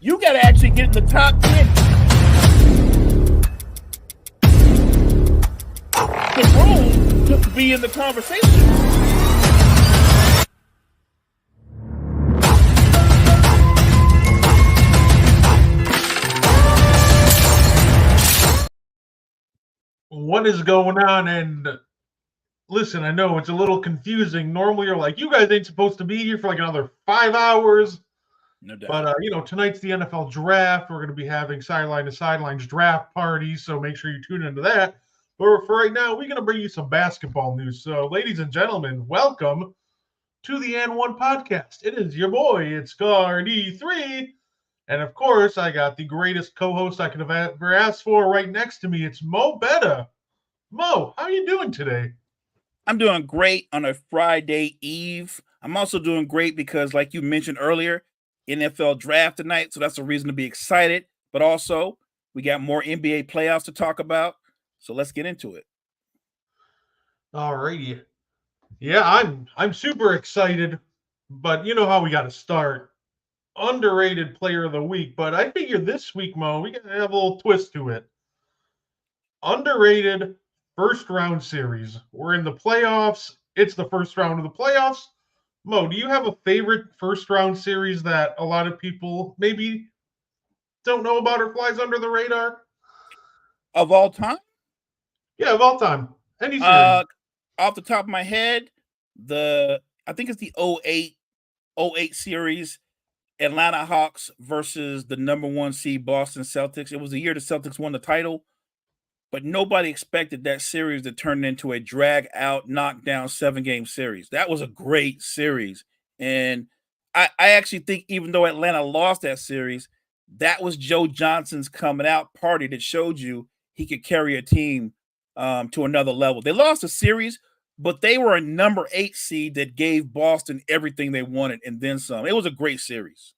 You got to actually get in the top 10 room to be in the conversation. What is going on? And listen, I know it's a little confusing. Normally, you're like, you guys ain't supposed to be here for like another 5 hours. No doubt. But, tonight's the NFL draft. We're going to be having Sideline to Sidelines draft parties, so make sure you tune into that. But for right now, we're going to bring you some basketball news. So, ladies and gentlemen, welcome to the N1 podcast. It is your boy, it's Cardi3. And of course, I got the greatest co-host I could have ever asked for right next to me. It's Mo Betta. Mo, how are you doing today? I'm doing great on a Friday Eve. I'm also doing great because, like you mentioned earlier, NFL draft tonight, so that's a reason to be excited. But also, we got more NBA playoffs to talk about, so let's get into it. Alrighty. Yeah, I'm super excited, but you know how we got to start. Underrated player of the week, but I figure this week, Mo, we gotta have a little twist to it. Underrated first round series. We're in the playoffs. It's the first round of the playoffs. Mo, do you have a favorite first round series that a lot of people maybe don't know about or flies under the radar? Of all time? Yeah, of all time. Any series. Off the top of my head, I think it's the 08 series, Atlanta Hawks versus the number 1 seed Boston Celtics. It was the year the Celtics won the title, but nobody expected that series to turn into a drag-out, knockdown 7-game series. That was a great series. And I actually think even though Atlanta lost that series, that was Joe Johnson's coming out party that showed you he could carry a team to another level. They lost a series, but they were a number 8 seed that gave Boston everything they wanted and then some. It was a great series.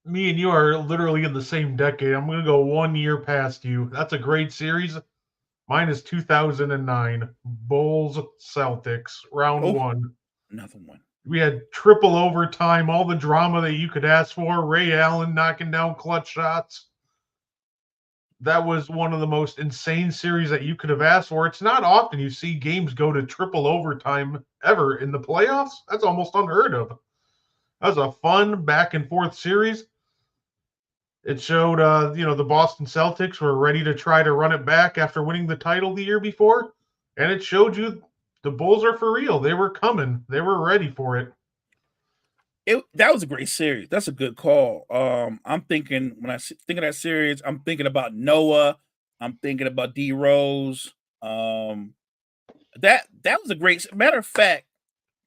Me and you are literally in the same decade. I'm going to go 1 year past you. That's a great series. Mine is 2009. Bulls Celtics, round 1. Another one. We had triple overtime, all the drama that you could ask for. Ray Allen knocking down clutch shots. That was one of the most insane series that you could have asked for. It's not often you see games go to triple overtime ever in the playoffs. That's almost unheard of. That was a fun back and forth series. It showed, the Boston Celtics were ready to try to run it back after winning the title the year before. And it showed you the Bulls are for real. They were coming. They were ready for it. That was a great series. That's a good call. I'm thinking when I think of that series, I'm thinking about Noah. I'm thinking about D Rose. That was a great. Matter of fact,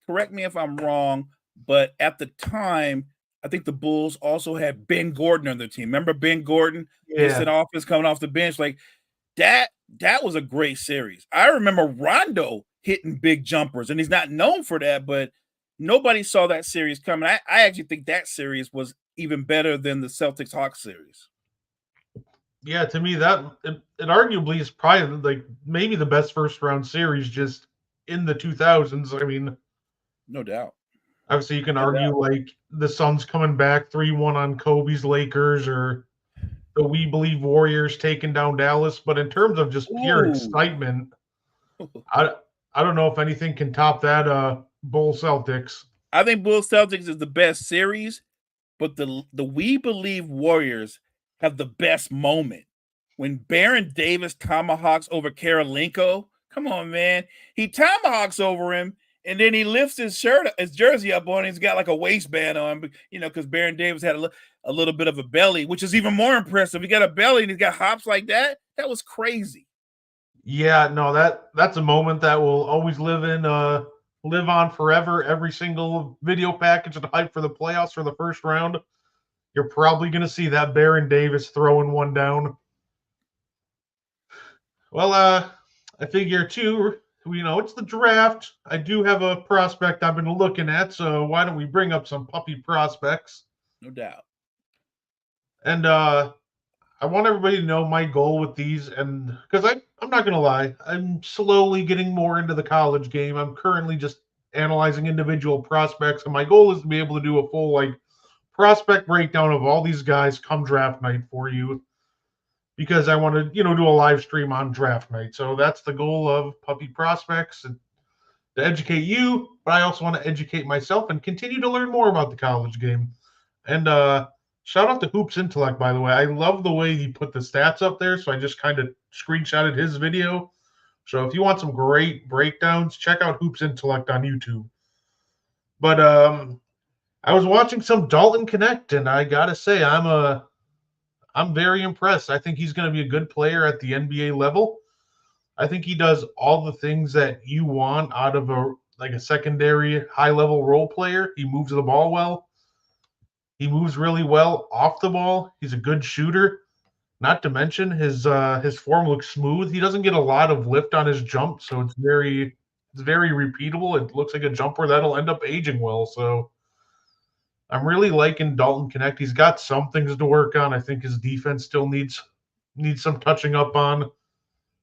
correct me if I'm wrong, but at the time, I think the Bulls also had Ben Gordon on their team. Remember Ben Gordon? Yeah. Instant offense coming off the bench. Like that was a great series. I remember Rondo hitting big jumpers, and he's not known for that, but nobody saw that series coming. I actually think that series was even better than the Celtics Hawks series. Yeah, to me, that it arguably is probably like maybe the best first round series just in the 2000s. I mean, no doubt. Obviously, you can argue like the Suns coming back 3-1 on Kobe's Lakers or the We Believe Warriors taking down Dallas. But in terms of just pure excitement, I don't know if anything can top that Bull Celtics. I think Bull Celtics is the best series, but the We Believe Warriors have the best moment. When Baron Davis tomahawks over Karolinko, come on, man. He tomahawks over him, and then he lifts his jersey up on him. He's got like a waistband on, because Baron Davis had a little bit of a belly, which is even more impressive. He got a belly and he's got hops like that. That was crazy. Yeah, no, that's a moment that will always live on forever. Every single video package and hype for the playoffs for the first round, you're probably going to see that Baron Davis throwing one down. Well, I figure too, it's the draft. I do have a prospect I've been looking at, so why don't we bring up some puppy prospects? No doubt. And I want everybody to know my goal with these, and because I'm not going to lie, I'm slowly getting more into the college game. I'm currently just analyzing individual prospects, and my goal is to be able to do a full prospect breakdown of all these guys come draft night for you because I want to, do a live stream on draft night. So that's the goal of Puppy Prospects, to educate you, but I also want to educate myself and continue to learn more about the college game. And shout out to Hoops Intellect, by the way. I love the way he put the stats up there, so I just kind of screenshotted his video. So if you want some great breakdowns, check out Hoops Intellect on YouTube. But I was watching some Dalton Connect, and I gotta say, I'm very impressed. I think he's going to be a good player at the NBA level. I think he does all the things that you want out of a secondary high level role player. He moves the ball well. He moves really well off the ball. He's a good shooter. Not to mention his form looks smooth. He doesn't get a lot of lift on his jump, so it's very repeatable. It looks like a jumper that'll end up aging well. So I'm really liking Dalton Connect. He's got some things to work on. I think his defense still needs some touching up on.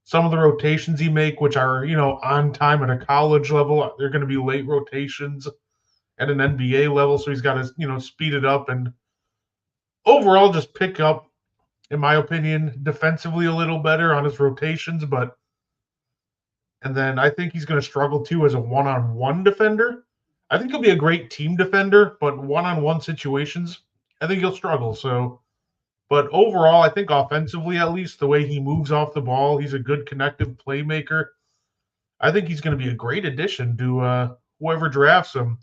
Some of the rotations he make, which are, on time at a college level, they're going to be late rotations at an NBA level. So he's got to, speed it up and overall just pick up, in my opinion, defensively a little better on his rotations. And then I think he's going to struggle too as a one-on-one defender. I think he'll be a great team defender, but one-on-one situations, I think he'll struggle. So, but overall, I think offensively, at least, the way he moves off the ball, he's a good connective playmaker. I think he's going to be a great addition to whoever drafts him.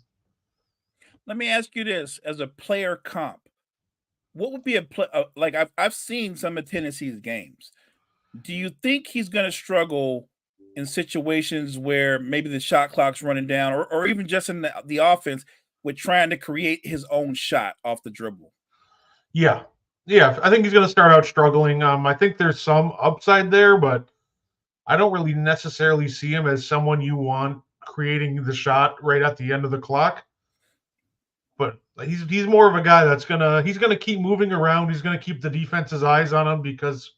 Let me ask you this: as a player comp, what would be like? I've seen some of Tennessee's games. Do you think he's going to struggle in situations where maybe the shot clock's running down, or even just in the offense with trying to create his own shot off the dribble? Yeah. I think he's going to start out struggling. I think there's some upside there, but I don't really necessarily see him as someone you want creating the shot right at the end of the clock. But he's more of a guy that's gonna keep moving around. He's gonna keep the defense's eyes on him because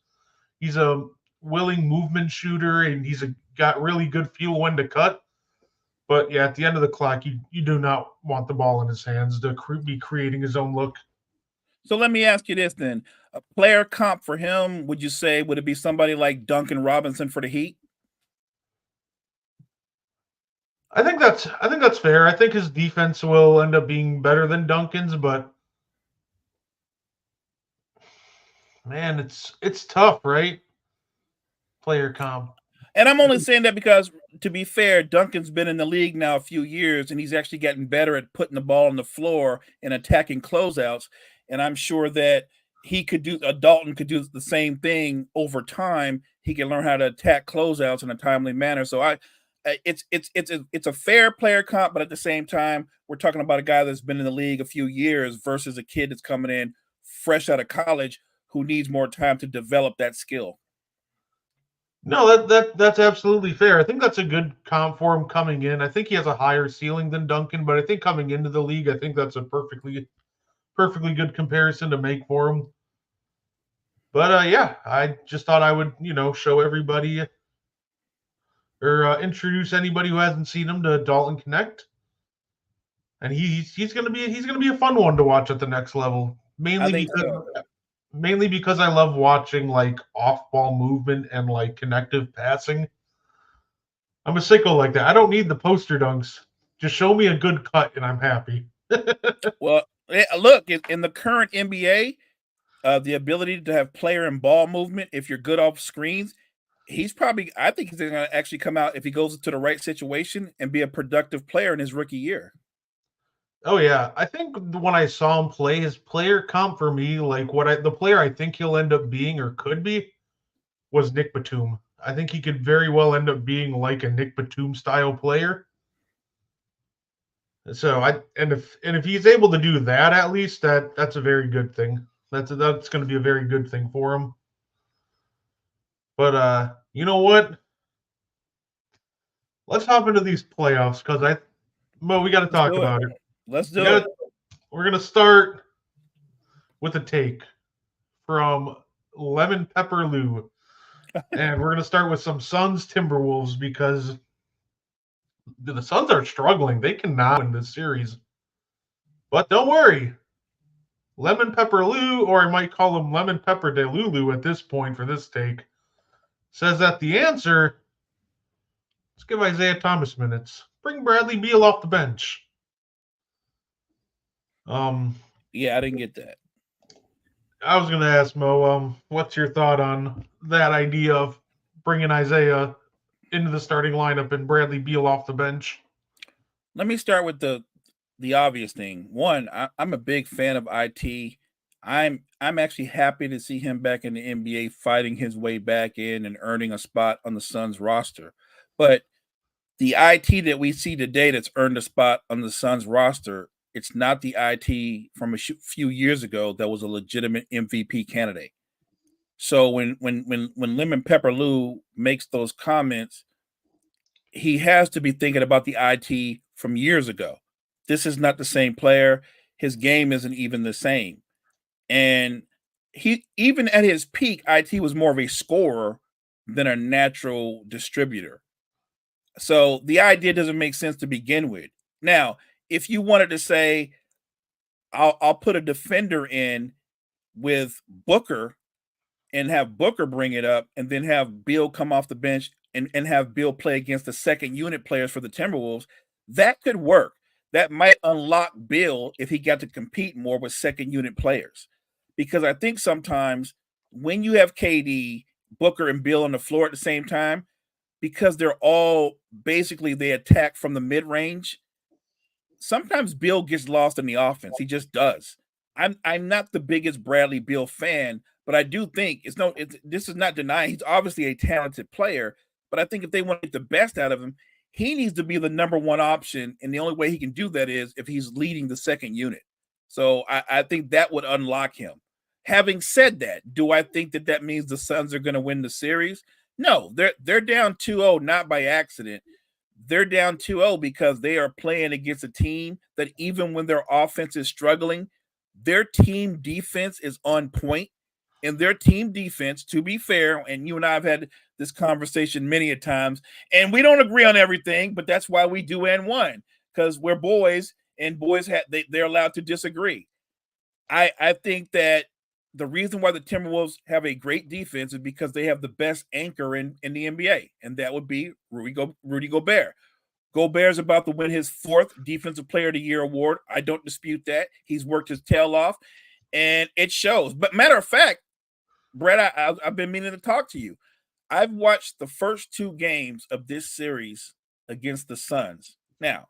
he's a willing movement shooter and he's got really good feel when to cut. But yeah, at the end of the clock, you do not want the ball in his hands to be creating his own look. So let me ask you this then: a player comp for him, would you say would it be somebody like Duncan Robinson for the Heat? I think that's fair. I think his defense will end up being better than Duncan's, but man, it's tough, right? Player comp. And I'm only saying that because, to be fair, Duncan's been in the league now a few years, and he's actually getting better at putting the ball on the floor and attacking closeouts. And I'm sure that Dalton could do the same thing over time. He can learn how to attack closeouts in a timely manner. So it's a fair player comp, but at the same time, we're talking about a guy that's been in the league a few years versus a kid that's coming in fresh out of college who needs more time to develop that skill. No, that's absolutely fair. I think that's a good comp for him coming in. I think he has a higher ceiling than Duncan, but I think coming into the league, I think that's a perfectly good comparison to make for him. But yeah, I just thought I would, show everybody or introduce anybody who hasn't seen him to Dalton Connect. And he's gonna be a fun one to watch at the next level. Mainly because I love watching like off-ball movement and like connective passing. I'm a sicko like that. I don't need the poster dunks. Just show me a good cut and I'm happy. Well, look, in the current NBA, the ability to have player and ball movement, if you're good off screens, I think he's going to actually come out, if he goes into the right situation, and be a productive player in his rookie year. Oh yeah, I think when I saw him play, his player comp for me, like the player I think he'll end up being or could be, was Nick Batum. I think he could very well end up being like a Nick Batum style player. So if he's able to do that, at least that's a very good thing. That's going to be a very good thing for him. But you know what? Let's hop into these playoffs because we got to talk about it. Let's do it. We're going to start with a take from Lemon Pepper Lou. And we're going to start with some Suns Timberwolves because the Suns are struggling. They cannot win this series. But don't worry. Lemon Pepper Lou, or I might call him Lemon Pepper Delulu at this point for this take, says that the answer, let's give Isaiah Thomas minutes. Bring Bradley Beal off the bench. Yeah, I didn't get that. I was going to ask Mo, what's your thought on that idea of bringing Isaiah into the starting lineup and Bradley Beal off the bench? Let me start with the obvious thing. One, I'm a big fan of IT. I'm actually happy to see him back in the NBA, fighting his way back in and earning a spot on the Suns roster. But the IT that we see today that's earned a spot on the Suns roster, it's not the IT from a few years ago that was a legitimate MVP candidate. So when Lemon Pepper Lou makes those comments, he has to be thinking about the IT from years ago. This is not the same player. His game isn't even the same. And he, even at his peak, IT was more of a scorer than a natural distributor. So the idea doesn't make sense to begin with. Now, if you wanted to say, I'll put a defender in with Booker and have Booker bring it up and then have Beal come off the bench and have Beal play against the second unit players for the Timberwolves, that could work. That might unlock Beal if he got to compete more with second unit players. Because I think sometimes when you have KD, Booker, and Beal on the floor at the same time, because they're all basically they attack from the mid range, sometimes Beal gets lost in the offense. He just does. I'm not the biggest Bradley Beal fan, but I do think this is not denying he's obviously a talented player. But I think if they want to get the best out of him, he needs to be the number one option, and the only way he can do that is if he's leading the second unit. So I think that would unlock him. Having said that, do I think that means the Suns are going to win the series? No, they're down 2-0 not by accident. They're down 2-0 because they are playing against a team that even when their offense is struggling, their team defense is on point. And their team defense, to be fair, and you and I have had this conversation many a times, and we don't agree on everything, but that's why we do and one, because we're boys, and boys they're allowed to disagree. I think that the reason why the Timberwolves have a great defense is because they have the best anchor in the NBA, and that would be Rudy Gobert. Gobert's about to win his 4th Defensive Player of the Year award. I don't dispute that. He's worked his tail off, and it shows. But matter of fact, Brett, I've been meaning to talk to you. I've watched the first 2 games of this series against the Suns. Now,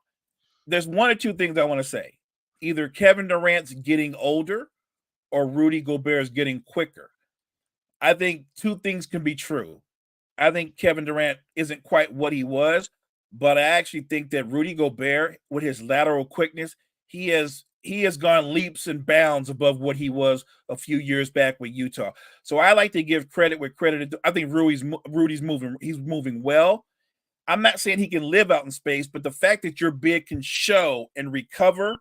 there's one or two things I want to say. Either Kevin Durant's getting older or Rudy Gobert is getting quicker. I think 2 things can be true. I think Kevin Durant isn't quite what he was, but I actually think that Rudy Gobert, with his lateral quickness, he has gone leaps and bounds above what he was a few years back with Utah. So I like to give credit where credit is. I think Rudy's moving. He's moving well. I'm not saying he can live out in space, but the fact that your big can show and recover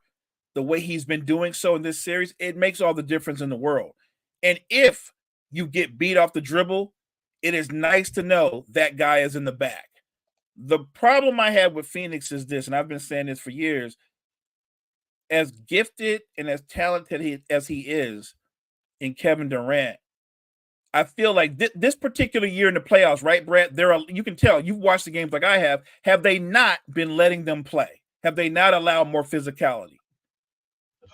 the way he's been doing so in this series, it makes all the difference in the world. And if you get beat off the dribble, it is nice to know that guy is in the back. The problem I have with Phoenix is this, and I've been saying this for years, as gifted and as talented as he is in Kevin Durant, I feel like this particular year in the playoffs, right, Brett? You can tell you've watched the games like I have. Have they not been letting them play? Have they not allowed more physicality?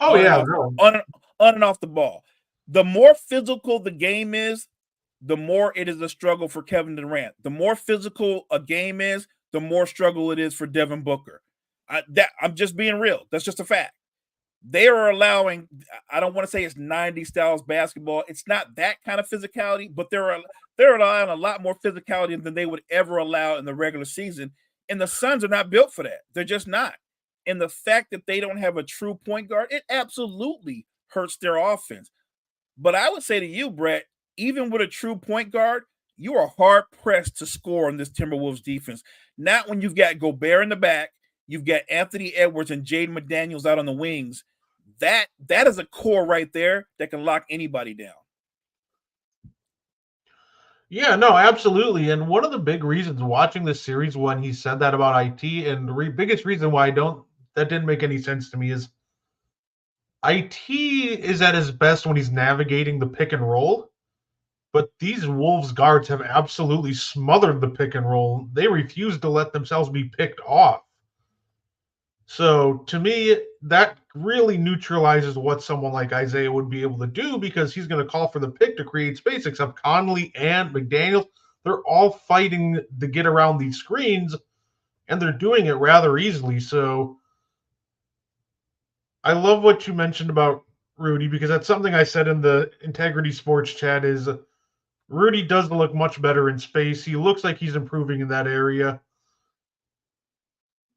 Oh, yeah. On and off the ball. The more physical the game is, the more it is a struggle for Kevin Durant. The more physical a game is, the more struggle it is for Devin Booker. I'm just being real. That's just a fact. They are allowing, I don't want to say it's 90s styles basketball. It's not that kind of physicality, but they're allowing a lot more physicality than they would ever allow in the regular season. And the Suns are not built for that. They're just not. And the fact that they don't have a true point guard, it absolutely hurts their offense. But I would say to you, Brett, even with a true point guard, you are hard-pressed to score on this Timberwolves defense. Not when you've got Gobert in the back, you've got Anthony Edwards and Jaden McDaniels out on the wings. That is a core right there that can lock anybody down. Yeah, no, absolutely. And one of the big reasons watching this series when he said that about IT, and the biggest reason why that didn't make any sense to me is IT is at his best when he's navigating the pick and roll, but these Wolves guards have absolutely smothered the pick and roll. They refuse to let themselves be picked off. So to me, that really neutralizes what someone like Isaiah would be able to do, because he's going to call for the pick to create space, except Conley and McDaniels, they're all fighting to get around these screens, and they're doing it rather easily. So I love what you mentioned about Rudy, because that's something I said in the Integrity Sports chat is Rudy does look much better in space. He looks like he's improving in that area,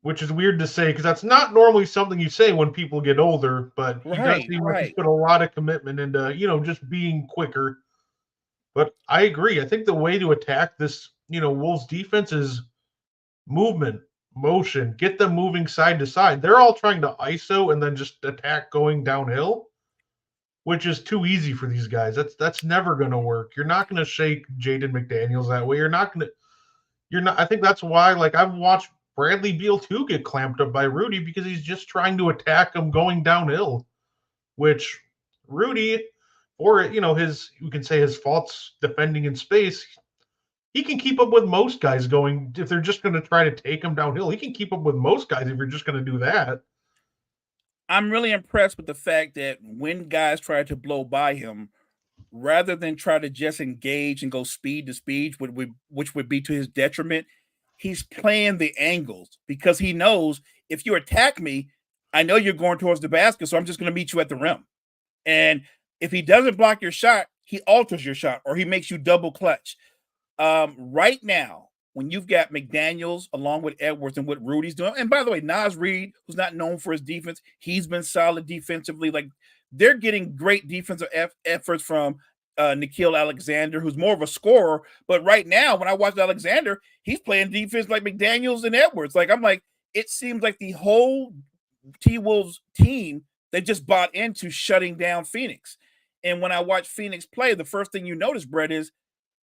which is weird to say because that's not normally something you say when people get older, but he does seem like he's put a lot of commitment into, just being quicker. But I agree. I think the way to attack this, Wolves defense is movement, motion, get them moving side to side. They're all trying to ISO and then just attack going downhill, which is too easy for these guys. That's never going to work. You're not going to shake Jaden McDaniels that way. I think that's why, like, I've watched Bradley Beal too get clamped up by Rudy because he's just trying to attack him going downhill, which Rudy, or, you can say his faults defending in space, he can keep up with most guys going. If they're just going to try to take him downhill, he can keep up with most guys if you're just going to do that. I'm really impressed with the fact that when guys try to blow by him, rather than try to just engage and go speed to speed, which would be to his detriment, he's playing the angles because he knows if you attack me, I know you're going towards the basket, so I'm just going to meet you at the rim. And if he doesn't block your shot, he alters your shot or he makes you double clutch. Right now, when you've got McDaniels along with Edwards and what Rudy's doing, and by the way, Naz Reid, who's not known for his defense, he's been solid defensively. Like, they're getting great defensive efforts from Nickeil Alexander, who's more of a scorer. But right now, when I watch Alexander, he's playing defense like McDaniels and Edwards. Like, I'm like, it seems like the whole T-Wolves team, they just bought into shutting down Phoenix. And when I watch Phoenix play, the first thing you notice, Brett, is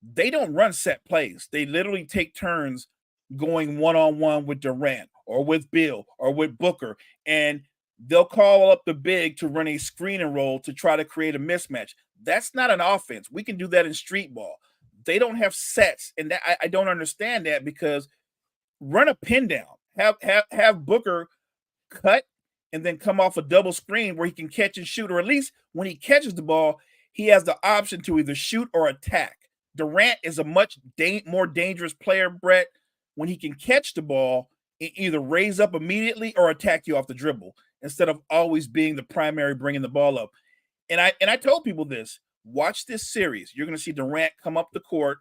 they don't run set plays. They literally take turns going one-on-one with Durant or with Bill or with Booker, and they'll call up the big to run a screen and roll to try to create a mismatch. That's not an offense. We can do that in street ball. They don't have sets, and that, I don't understand that, because run a pin down. Have Booker cut and then come off a double screen where he can catch and shoot, or at least when he catches the ball, he has the option to either shoot or attack. Durant is a much more dangerous player, Brett, when he can catch the ball and either raise up immediately or attack you off the dribble instead of always being the primary bringing the ball up. And I told people this: watch this series. You're going to see Durant come up the court,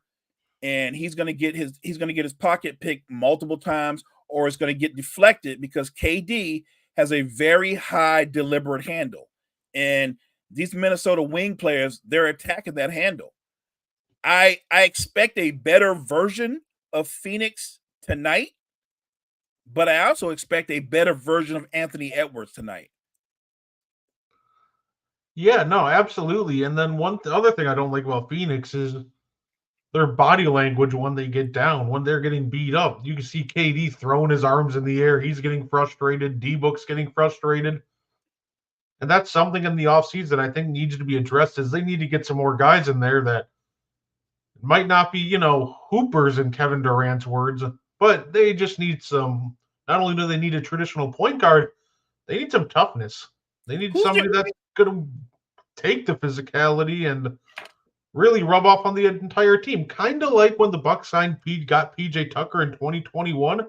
and he's going to get his pocket picked multiple times, or it's going to get deflected because KD has a very high deliberate handle, and these Minnesota wing players, they're attacking that handle. I expect a better version of Phoenix tonight, but I also expect a better version of Anthony Edwards tonight. Yeah, no, absolutely. And then other thing I don't like about Phoenix is their body language when they get down, when they're getting beat up. You can see KD throwing his arms in the air. He's getting frustrated. D-Book's getting frustrated. And that's something in the offseason that I think needs to be addressed, is they need to get some more guys in there that might not be, hoopers in Kevin Durant's words, but they just need some. Not only do they need a traditional point guard, they need some toughness. They need somebody that's going to take the physicality and really rub off on the entire team. Kind of like when the Bucks got PJ Tucker in 2021.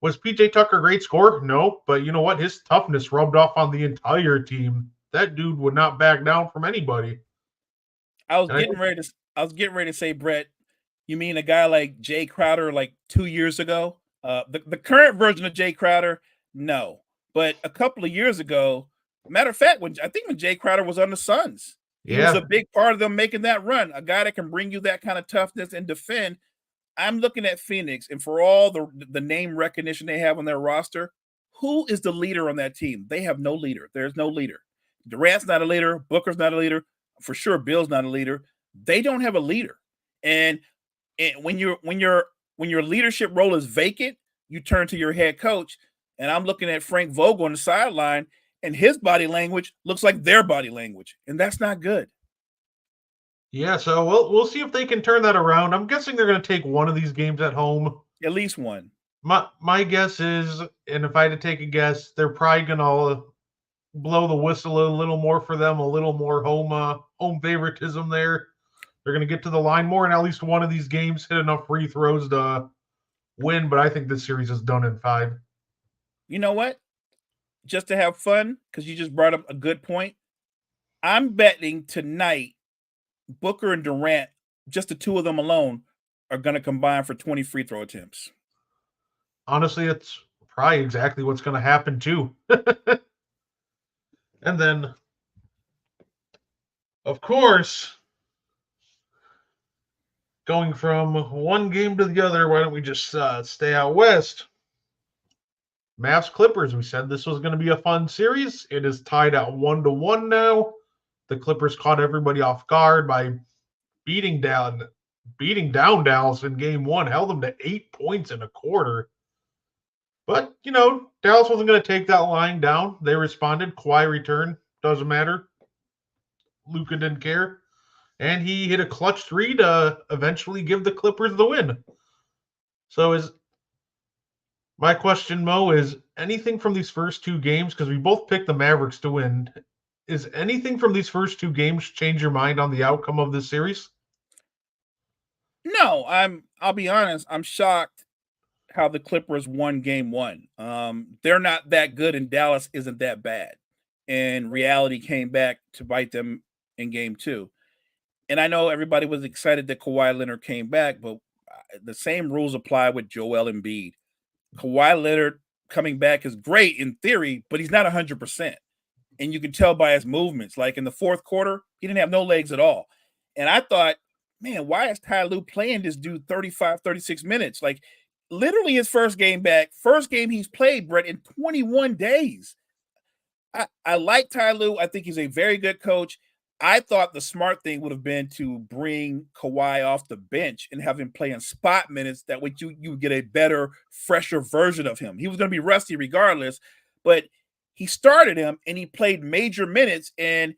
Was PJ Tucker a great scorer? No, but you know what? His toughness rubbed off on the entire team. That dude would not back down from anybody. I was getting ready to say, Brett, you mean a guy like Jay Crowder like 2 years ago? The current version of Jay Crowder, no. But a couple of years ago, matter of fact, when Jay Crowder was on the Suns, he was a big part of them making that run. A guy that can bring you that kind of toughness and defend. I'm looking at Phoenix, and for all the name recognition they have on their roster, who is the leader on that team? They have no leader. There's no leader. Durant's not a leader. Booker's not a leader. For sure, Bill's not a leader. They don't have a leader. And when your leadership role is vacant, you turn to your head coach. And I'm looking at Frank Vogel on the sideline, and his body language looks like their body language, and that's not good. Yeah, so we'll see if they can turn that around. I'm guessing they're going to take one of these games at home. At least one. My guess is, and if I had to take a guess, they're probably going to blow the whistle a little more for them, a little more home favoritism there. They're going to get to the line more, and at least one of these games hit enough free throws to win. But I think this series is done in 5. You know what? Just to have fun, because you just brought up a good point, I'm betting tonight Booker and Durant, just the two of them alone, are going to combine for 20 free throw attempts. Honestly, it's probably exactly what's going to happen too. And then, of course, going from one game to the other, why don't we just stay out west? Mavs Clippers. We said this was going to be a fun series. It is tied at 1-1 now. The Clippers caught everybody off guard by beating down Dallas in game 1, held them to 8 points in a quarter. But, Dallas wasn't going to take that lying down. They responded. Kawhi returned. Doesn't matter. Luka didn't care. And he hit a clutch 3 to eventually give the Clippers the win. So my question, Mo, is anything from these first 2 games, because we both picked the Mavericks to win, is anything from these first 2 games change your mind on the outcome of this series? No, I'll be honest, I'm shocked how the Clippers won game 1. They're not that good, and Dallas isn't that bad. And reality came back to bite them in game 2. And I know everybody was excited that Kawhi Leonard came back, but the same rules apply with Joel Embiid. Kawhi Leonard coming back is great in theory, but he's not 100%. And you can tell by his movements. Like in the fourth quarter, he didn't have no legs at all. And I thought, man, why is Ty Lue playing this dude 35, 36 minutes? Like literally his first game back, first game he's played, Brett, in 21 days. I like Ty Lue. I think he's a very good coach. I thought the smart thing would have been to bring Kawhi off the bench and have him play in spot minutes. That way you get a better, fresher version of him. He was going to be rusty regardless, but he started him and he played major minutes. And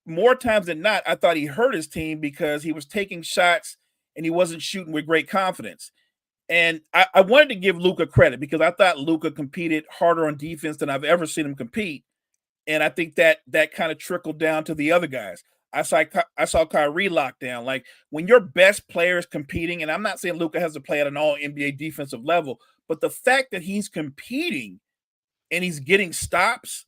more times than not, I thought he hurt his team because he was taking shots and he wasn't shooting with great confidence. And I wanted to give Luka credit because I thought Luka competed harder on defense than I've ever seen him compete. And I think that kind of trickled down to the other guys. I saw Kyrie locked down. Like when your best player is competing, and I'm not saying Luka has to play at an all NBA defensive level, but the fact that he's competing and he's getting stops,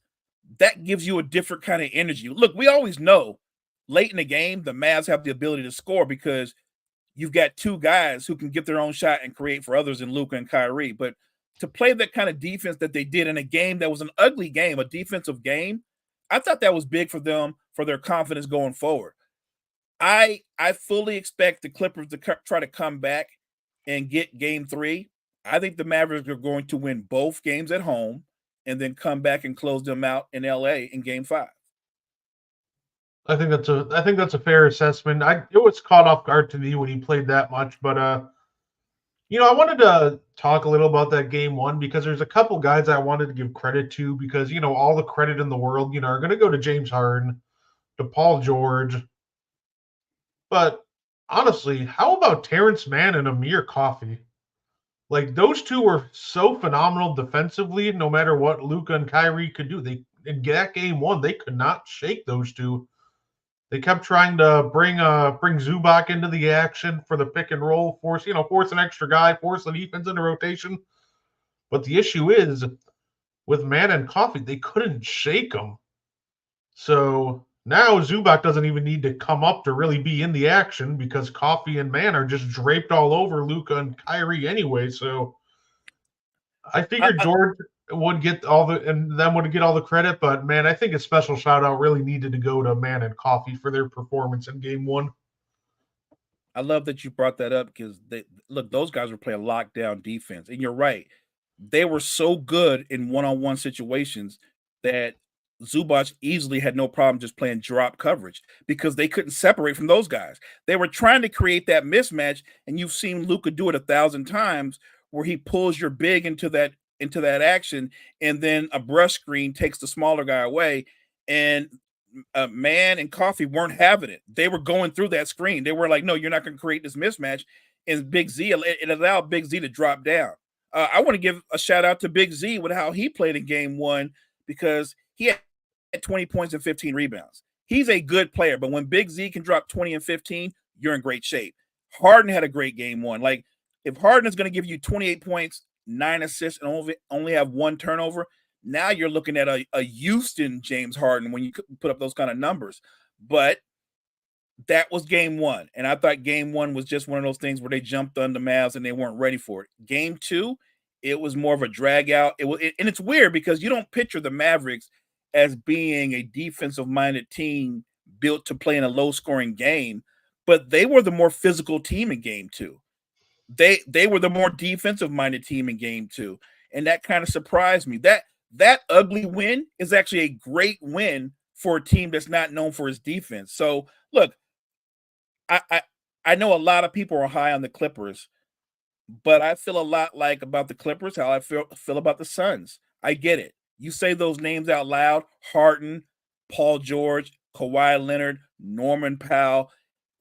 that gives you a different kind of energy. Look, we always know late in the game, the Mavs have the ability to score because you've got 2 guys who can get their own shot and create for others in Luka and Kyrie. But to play that kind of defense that they did in a game that was an ugly game, a defensive game, I thought that was big for them, for their confidence going forward. I fully expect the Clippers to try to come back and get game 3. I think the Mavericks are going to win both games at home and then come back and close them out in LA in game 5. I think that's a fair assessment. It was caught off guard to me when he played that much, but I wanted to talk a little about that game 1 because there's a couple guys I wanted to give credit to because all the credit in the world are going to go to James Harden, to Paul George, but honestly, how about Terrence Mann and Amir Coffey? Like those 2 were so phenomenal defensively. No matter what Luka and Kyrie could do, in that game 1 they could not shake those 2. They kept trying to bring Zubac into the action for the pick and roll, force an extra guy, force the defense into rotation. But the issue is with Mann and Coffey, they couldn't shake them. So now Zubac doesn't even need to come up to really be in the action because Coffey and Mann are just draped all over Luka and Kyrie anyway. So I figured George would get all the credit, but man, I think a special shout out really needed to go to Mann and Coffey for their performance in game 1. I love that you brought that up because those guys were playing lockdown defense, and you're right. They were so good in one-on-one situations that Zubac easily had no problem just playing drop coverage because they couldn't separate from those guys. They were trying to create that mismatch, and you've seen Luka do it 1,000 times where he pulls your big into into that action, and then a brush screen takes the smaller guy away. And Man and Coffee weren't having it. They were going through that screen. They were like, "No, you're not going to create this mismatch." And Big Z, it allowed Big Z to drop down. I want to give a shout out to Big Z with how he played in Game 1, because he had 20 points and 15 rebounds. He's a good player, but when Big Z can drop 20 and 15, you're in great shape. Harden had a great Game 1. Like, if Harden is going to give you 28 points, 9 assists, and only have 1 turnover, now you're looking at a Houston James Harden when you put up those kind of numbers. But that was Game 1, and I thought Game 1 was just one of those things where they jumped on the Mavs and they weren't ready for it. Game 2, it was more of a drag out. And it's weird because you don't picture the Mavericks as being a defensive-minded team built to play in a low-scoring game, but they were the more physical team in Game 2. They were the more defensive-minded team in Game 2, and that kind of surprised me. That ugly win is actually a great win for a team that's not known for its defense. So, look, I know a lot of people are high on the Clippers, but I feel a lot like about the Clippers how I feel about the Suns. I get it. You say those names out loud: Harden, Paul George, Kawhi Leonard, Norman Powell,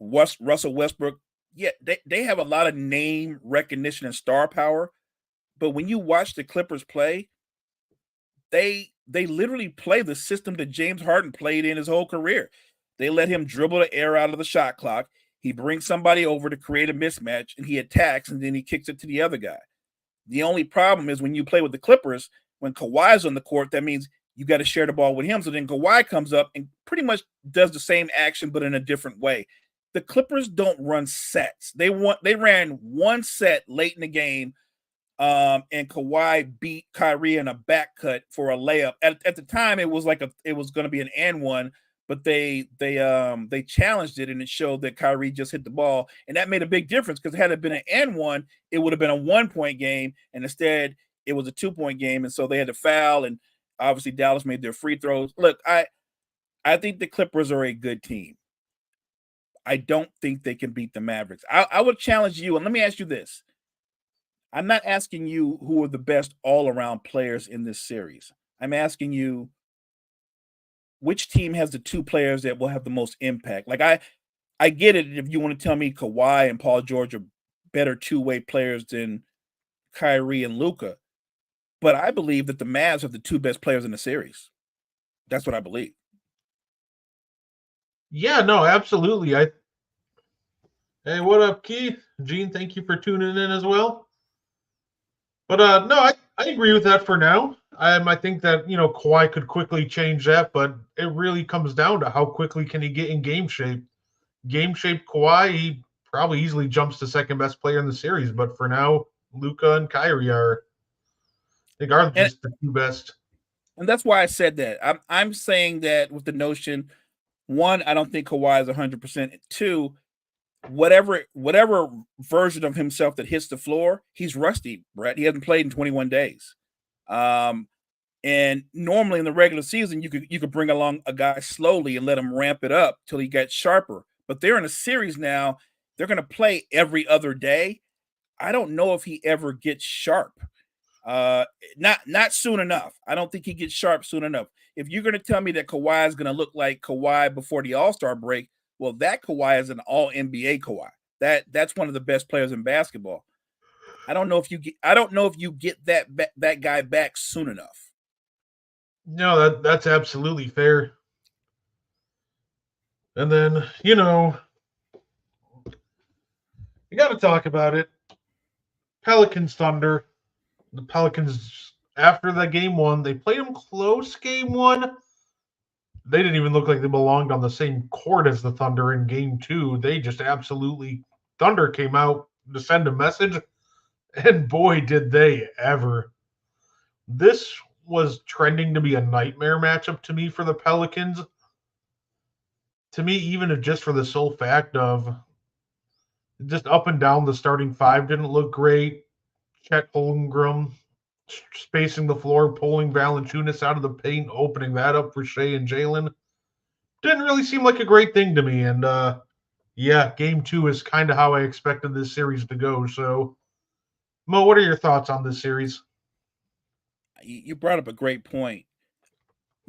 Russell Westbrook. Yeah, they have a lot of name recognition and star power. But when you watch the Clippers play, they literally play the system that James Harden played in his whole career. They let him dribble the air out of the shot clock. He brings somebody over to create a mismatch, and he attacks, and then he kicks it to the other guy. The only problem is when you play with the Clippers, when Kawhi's on the court, that means you got to share the ball with him. So then Kawhi comes up and pretty much does the same action, but in a different way. The Clippers don't run sets. They ran one set late in the game, and Kawhi beat Kyrie in a back cut for a layup. At the time, it was going to be an and one, but they challenged it, and it showed that Kyrie just hit the ball, and that made a big difference because had it been an and one, it would have been a 1-point game, and instead it was a 2-point game, and so they had to foul, and obviously Dallas made their free throws. Look, I think the Clippers are a good team. I don't think they can beat the Mavericks. I would challenge you, and let me ask you this. I'm not asking you who are the best all-around players in this series. I'm asking you which team has the 2 players that will have the most impact. Like, I get it if you want to tell me Kawhi and Paul George are better two-way players than Kyrie and Luka, but I believe that the Mavs have the 2 best players in the series. That's what I believe. Yeah, no, absolutely. Hey, what up, Keith? Gene, thank you for tuning in as well. But no, I agree with that for now. I think that, Kawhi could quickly change that, but it really comes down to how quickly can he get in game shape. Game shape Kawhi, he probably easily jumps to second best player in the series, but for now, Luka and Kyrie are just the 2 best. And that's why I said that. I'm saying that with the notion, 1, I don't think Kawhi is 100%. 2, whatever version of himself that hits the floor, he's rusty, Brett. He hasn't played in 21 days. And normally in the regular season, you could bring along a guy slowly and let him ramp it up till he gets sharper. But they're in a series now. They're going to play every other day. I don't know if he ever gets sharp. Not soon enough. I don't think he gets sharp soon enough. If you're going to tell me that Kawhi is going to look like Kawhi before the All-Star break, well, that Kawhi is an All-NBA Kawhi. That's one of the best players in basketball. I don't know if you get that guy back soon enough. No, that's absolutely fair. And then, you got to talk about it. Pelicans Thunder. The Pelicans, after the Game 1, they played them close Game 1. They didn't even look like they belonged on the same court as the Thunder in Game 2. They just absolutely, Thunder came out to send a message, and boy, did they ever. This was trending to be a nightmare matchup to me for the Pelicans. To me, even if just for the sole fact of just up and down the starting 5 didn't look great. Chet Holmgren spacing the floor, pulling Valanciunas out of the paint, opening that up for Shea and Jalen. Didn't really seem like a great thing to me. And yeah, Game 2 is kind of how I expected this series to go. So, Mo, what are your thoughts on this series? You brought up a great point.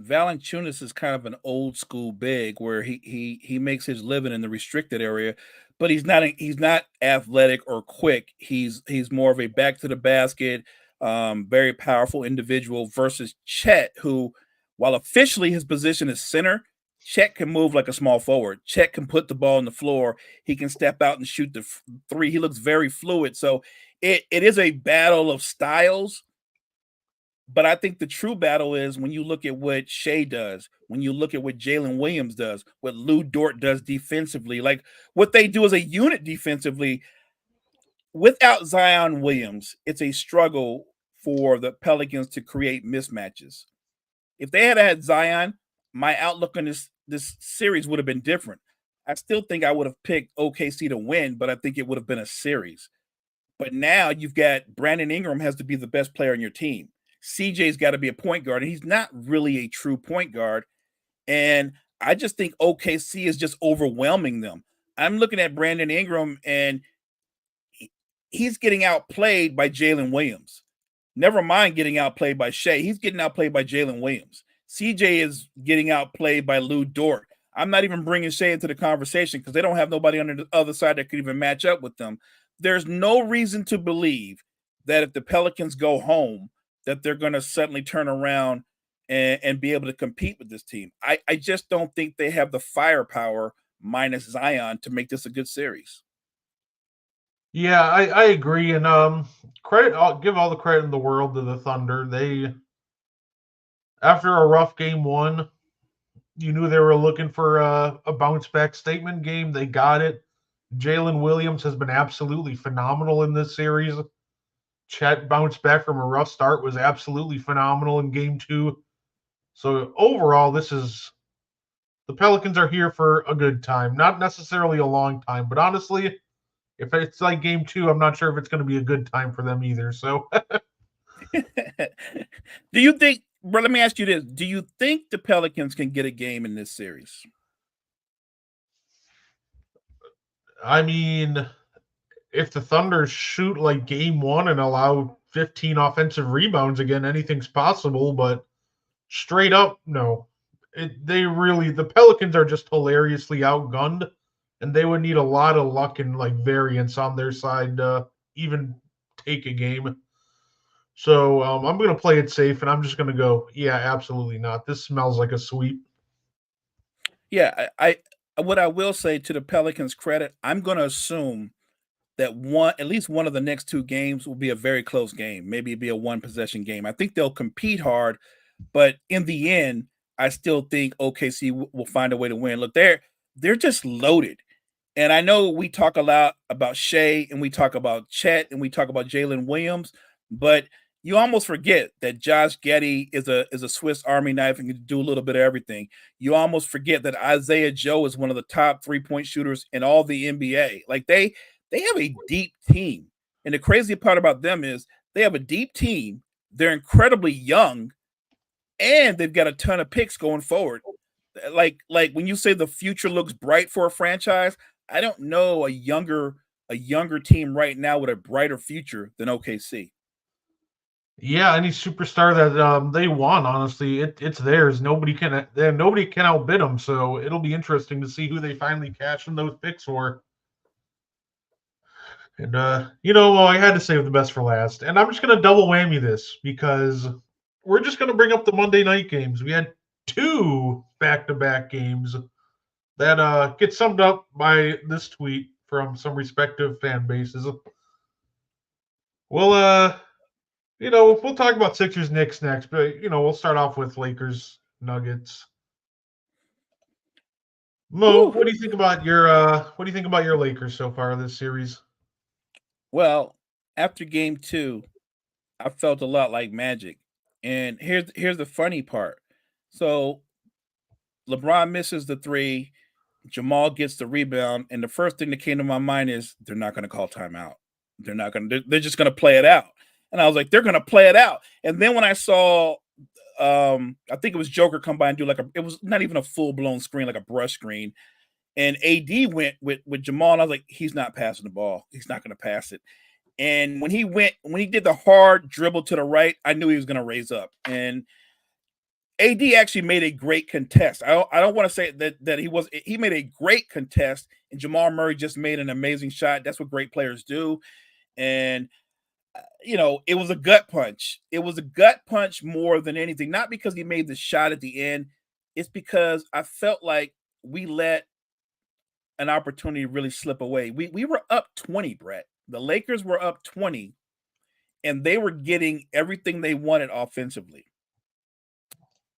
Valanciunas is kind of an old school big where he makes his living in the restricted area, but he's not athletic or quick. He's more of a back to the basket, very powerful individual versus Chet, who, while officially his position is center, Chet can move like a small forward. Chet can put the ball on the floor. He can step out and shoot the three. He looks very fluid. So it is a battle of styles, but I think the true battle is when you look at what Shea does, when you look at what Jalen Williams does, what Lou Dort does defensively, like what they do as a unit defensively. Without Zion Williams, it's a struggle for the Pelicans to create mismatches. If they had Zion, my outlook on this series would have been different. I still think I would have picked OKC to win, but I think it would have been a series. But now you've got Brandon Ingram has to be the best player on your team. CJ's got to be a point guard, and he's not really a true point guard. And I just think OKC is just overwhelming them. I'm looking at Brandon Ingram, and he's getting outplayed by Jalen Williams. Never mind getting outplayed by Shea. He's getting outplayed by Jalen Williams. CJ is getting outplayed by Lou Dort. I'm not even bringing Shea into the conversation because they don't have nobody on the other side that could even match up with them. There's no reason to believe that if the Pelicans go home, that they're going to suddenly turn around and be able to compete with this team. I just don't think they have the firepower minus Zion to make this a good series. Yeah, I agree. And I'll give all the credit in the world to the Thunder. They, after a rough game one, you knew they were looking for a bounce back statement game. They got it. Jalen Williams has been absolutely phenomenal in this series. Chet bounced back from a rough start, was absolutely phenomenal in game two. So overall, the Pelicans are here for a good time. Not necessarily a long time, but honestly, if it's like game two, I'm not sure if it's going to be a good time for them either. So do you think, bro, let me ask you this. Do you think the Pelicans can get a game in this series? I mean, if the Thunder shoot like game one and allow 15 offensive rebounds again, anything's possible, but straight up, no. The Pelicans are just hilariously outgunned, and they would need a lot of luck and like variance on their side to even take a game. So I'm going to play it safe, and I'm just going to go, yeah, absolutely not. This smells like a sweep. Yeah, I what I will say to the Pelicans' credit, I'm going to assume that at least one of the next two games will be a very close game. Maybe it'll be a one possession game. I think they'll compete hard, but in the end, I still think OKC will find a way to win. Look, they're just loaded. And I know we talk a lot about Shea and we talk about Chet and we talk about Jalen Williams, but you almost forget that Josh Giddey is a Swiss Army knife and can do a little bit of everything. You almost forget that Isaiah Joe is one of the top 3-point shooters in all the NBA. Like they have a deep team. And the crazy part about them is they have a deep team. They're incredibly young, and they've got a ton of picks going forward. Like when you say the future looks bright for a franchise, I don't know a younger team right now with a brighter future than OKC. Yeah, any superstar that they want, honestly, it's theirs. Nobody can outbid them. So it'll be interesting to see who they finally cash in those picks for. And well, I had to save the best for last, and I'm just gonna double whammy this because we're just gonna bring up the Monday night games. We had two back-to-back games that get summed up by this tweet from some respective fan bases. Well, we'll talk about Sixers Knicks next, but we'll start off with Lakers Nuggets. Mo, what do you think about your Lakers so far this series? Well, after game 2, I felt a lot like Magic. And here's the funny part. So LeBron misses the 3, Jamal gets the rebound, and the first thing that came to my mind is they're not going to call timeout. They're just going to play it out. And I was like, they're going to play it out. And then when I saw I think it was Joker come by and do it was not even a full-blown screen, like a brush screen. And AD went with Jamal, and I was like, he's not passing the ball. He's not going to pass it. And when he did the hard dribble to the right, I knew he was going to raise up. And AD actually made a great contest. I don't want to say that he made a great contest, and Jamal Murray just made an amazing shot. That's what great players do. And it was a gut punch. It was a gut punch more than anything, not because he made the shot at the end. It's because I felt like we let an opportunity really slip away. We were up 20, Brett. The Lakers were up 20, and they were getting everything they wanted offensively.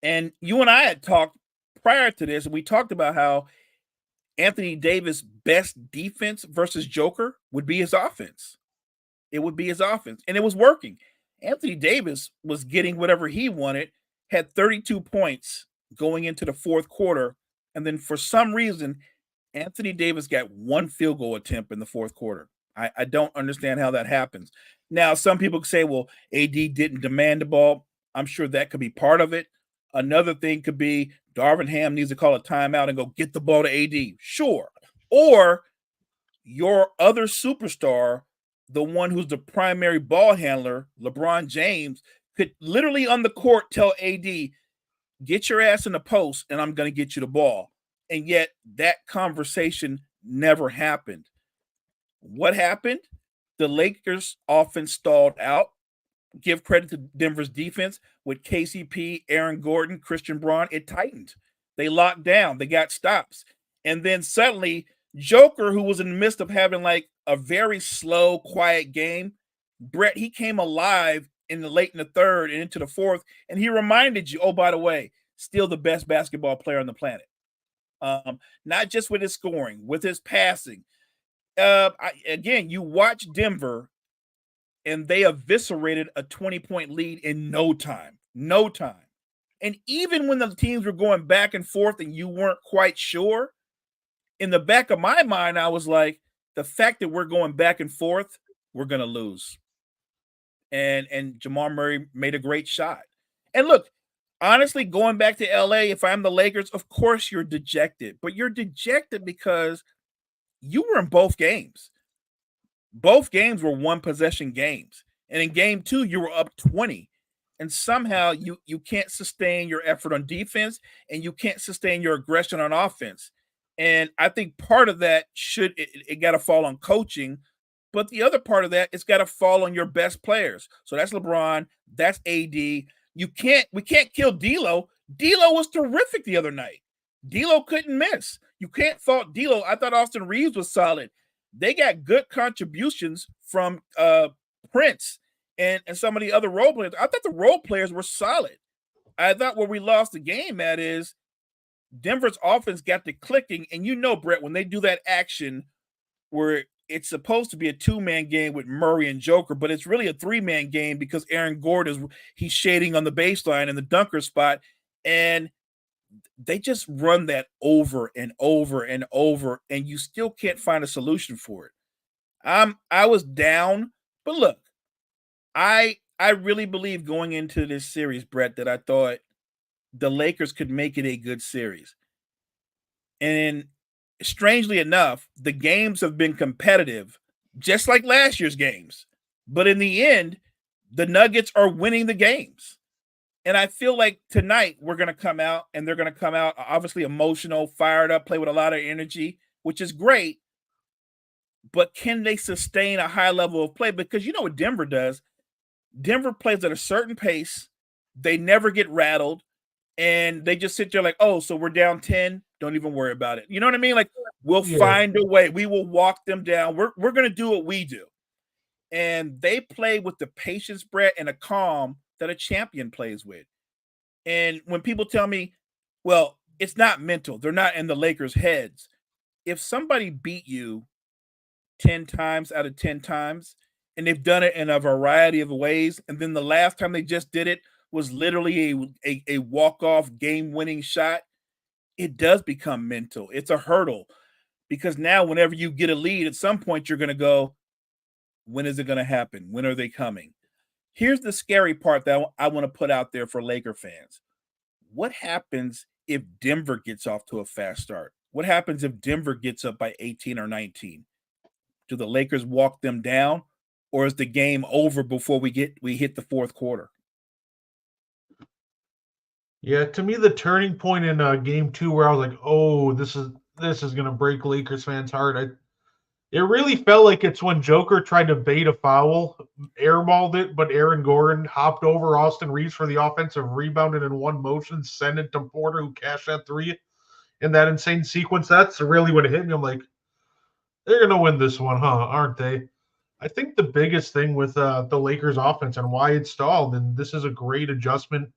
And you and I had talked prior to this, and we talked about how Anthony Davis' best defense versus Joker would be his offense. It would be his offense, and it was working. Anthony Davis was getting whatever he wanted, had 32 points going into the fourth quarter, and then for some reason, Anthony Davis got one field goal attempt in the fourth quarter. I don't understand how that happens. Now, some people say, well, AD didn't demand the ball. I'm sure that could be part of it. Another thing could be Darvin Ham needs to call a timeout and go get the ball to AD. Sure. Or your other superstar, the one who's the primary ball handler, LeBron James, could literally on the court tell AD, get your ass in the post and I'm going to get you the ball. And yet that conversation never happened. What happened? The Lakers offense stalled out. Give credit to Denver's defense with KCP, Aaron Gordon, Christian Braun. It tightened. They locked down. They got stops. And then suddenly Joker, who was in the midst of having like a very slow, quiet game, Brett, he came alive in the third and into the fourth. And he reminded you, oh, by the way, still the best basketball player on the planet. Not just with his scoring, with his passing. Again, you watch Denver and they eviscerated a 20-point lead in no time. No time. And even when the teams were going back and forth and you weren't quite sure, in the back of my mind, I was like, the fact that we're going back and forth, we're going to lose. And Jamal Murray made a great shot. And look, honestly, going back to LA, if I'm the Lakers, of course you're dejected. But you're dejected because you were in both games. Both games were one-possession games. And in game 2, you were up 20. And somehow you can't sustain your effort on defense and you can't sustain your aggression on offense. And I think part of that it got to fall on coaching, but the other part of that, it's got to fall on your best players. So that's LeBron, that's AD. We can't kill D'Lo. D'Lo was terrific the other night. D'Lo couldn't miss. You can't fault D'Lo. I thought Austin Reeves was solid. They got good contributions from Prince and some of the other role players. I thought the role players were solid. I thought where we lost the game at is Denver's offense got to clicking. And Brett, when they do that action where it's supposed to be a 2-man game with Murray and Joker, but it's really a 3-man game because Aaron Gordon he's shading on the baseline in the dunker spot. And they just run that over and over and over, and you still can't find a solution for it. I was down, but look, I really believe going into this series, Brett, that I thought the Lakers could make it a good series. And strangely enough, the games have been competitive, just like last year's games. But in the end, the Nuggets are winning the games. And I feel like tonight we're going to come out and they're going to come out obviously emotional, fired up, play with a lot of energy, which is great. But can they sustain a high level of play? Because you know what Denver does? Denver plays at a certain pace. They never get rattled. And they just sit there like, oh, so we're down 10. Don't even worry about it. You know what I mean? Like, we'll find a way. We will walk them down. We're going to do what we do. And they play with the patience, Brett, and a calm that a champion plays with. And when people tell me, well, it's not mental, they're not in the Lakers' heads. If somebody beat you 10 times out of 10 times, and they've done it in a variety of ways, and then the last time they just did it was literally a walk-off game-winning shot, it does become mental. It's a hurdle. Because now whenever you get a lead, at some point you're going to go, when is it going to happen? When are they coming? Here's the scary part that I want to put out there for Laker fans. What happens if Denver gets off to a fast start? What happens if Denver gets up by 18 or 19? Do the Lakers walk them down, or is the game over before we hit the fourth quarter? Yeah, to me, the turning point in game 2 where I was like, "Oh, this is gonna break Lakers fans' heart." It really felt like it's when Joker tried to bait a foul, airballed it, but Aaron Gordon hopped over Austin Reeves for the offensive rebound and in one motion sent it to Porter, who cashed that three in that insane sequence. That's really what hit me. I'm like, they're gonna win this one, huh? Aren't they? I think the biggest thing with the Lakers offense and why it stalled, and this is a great adjustment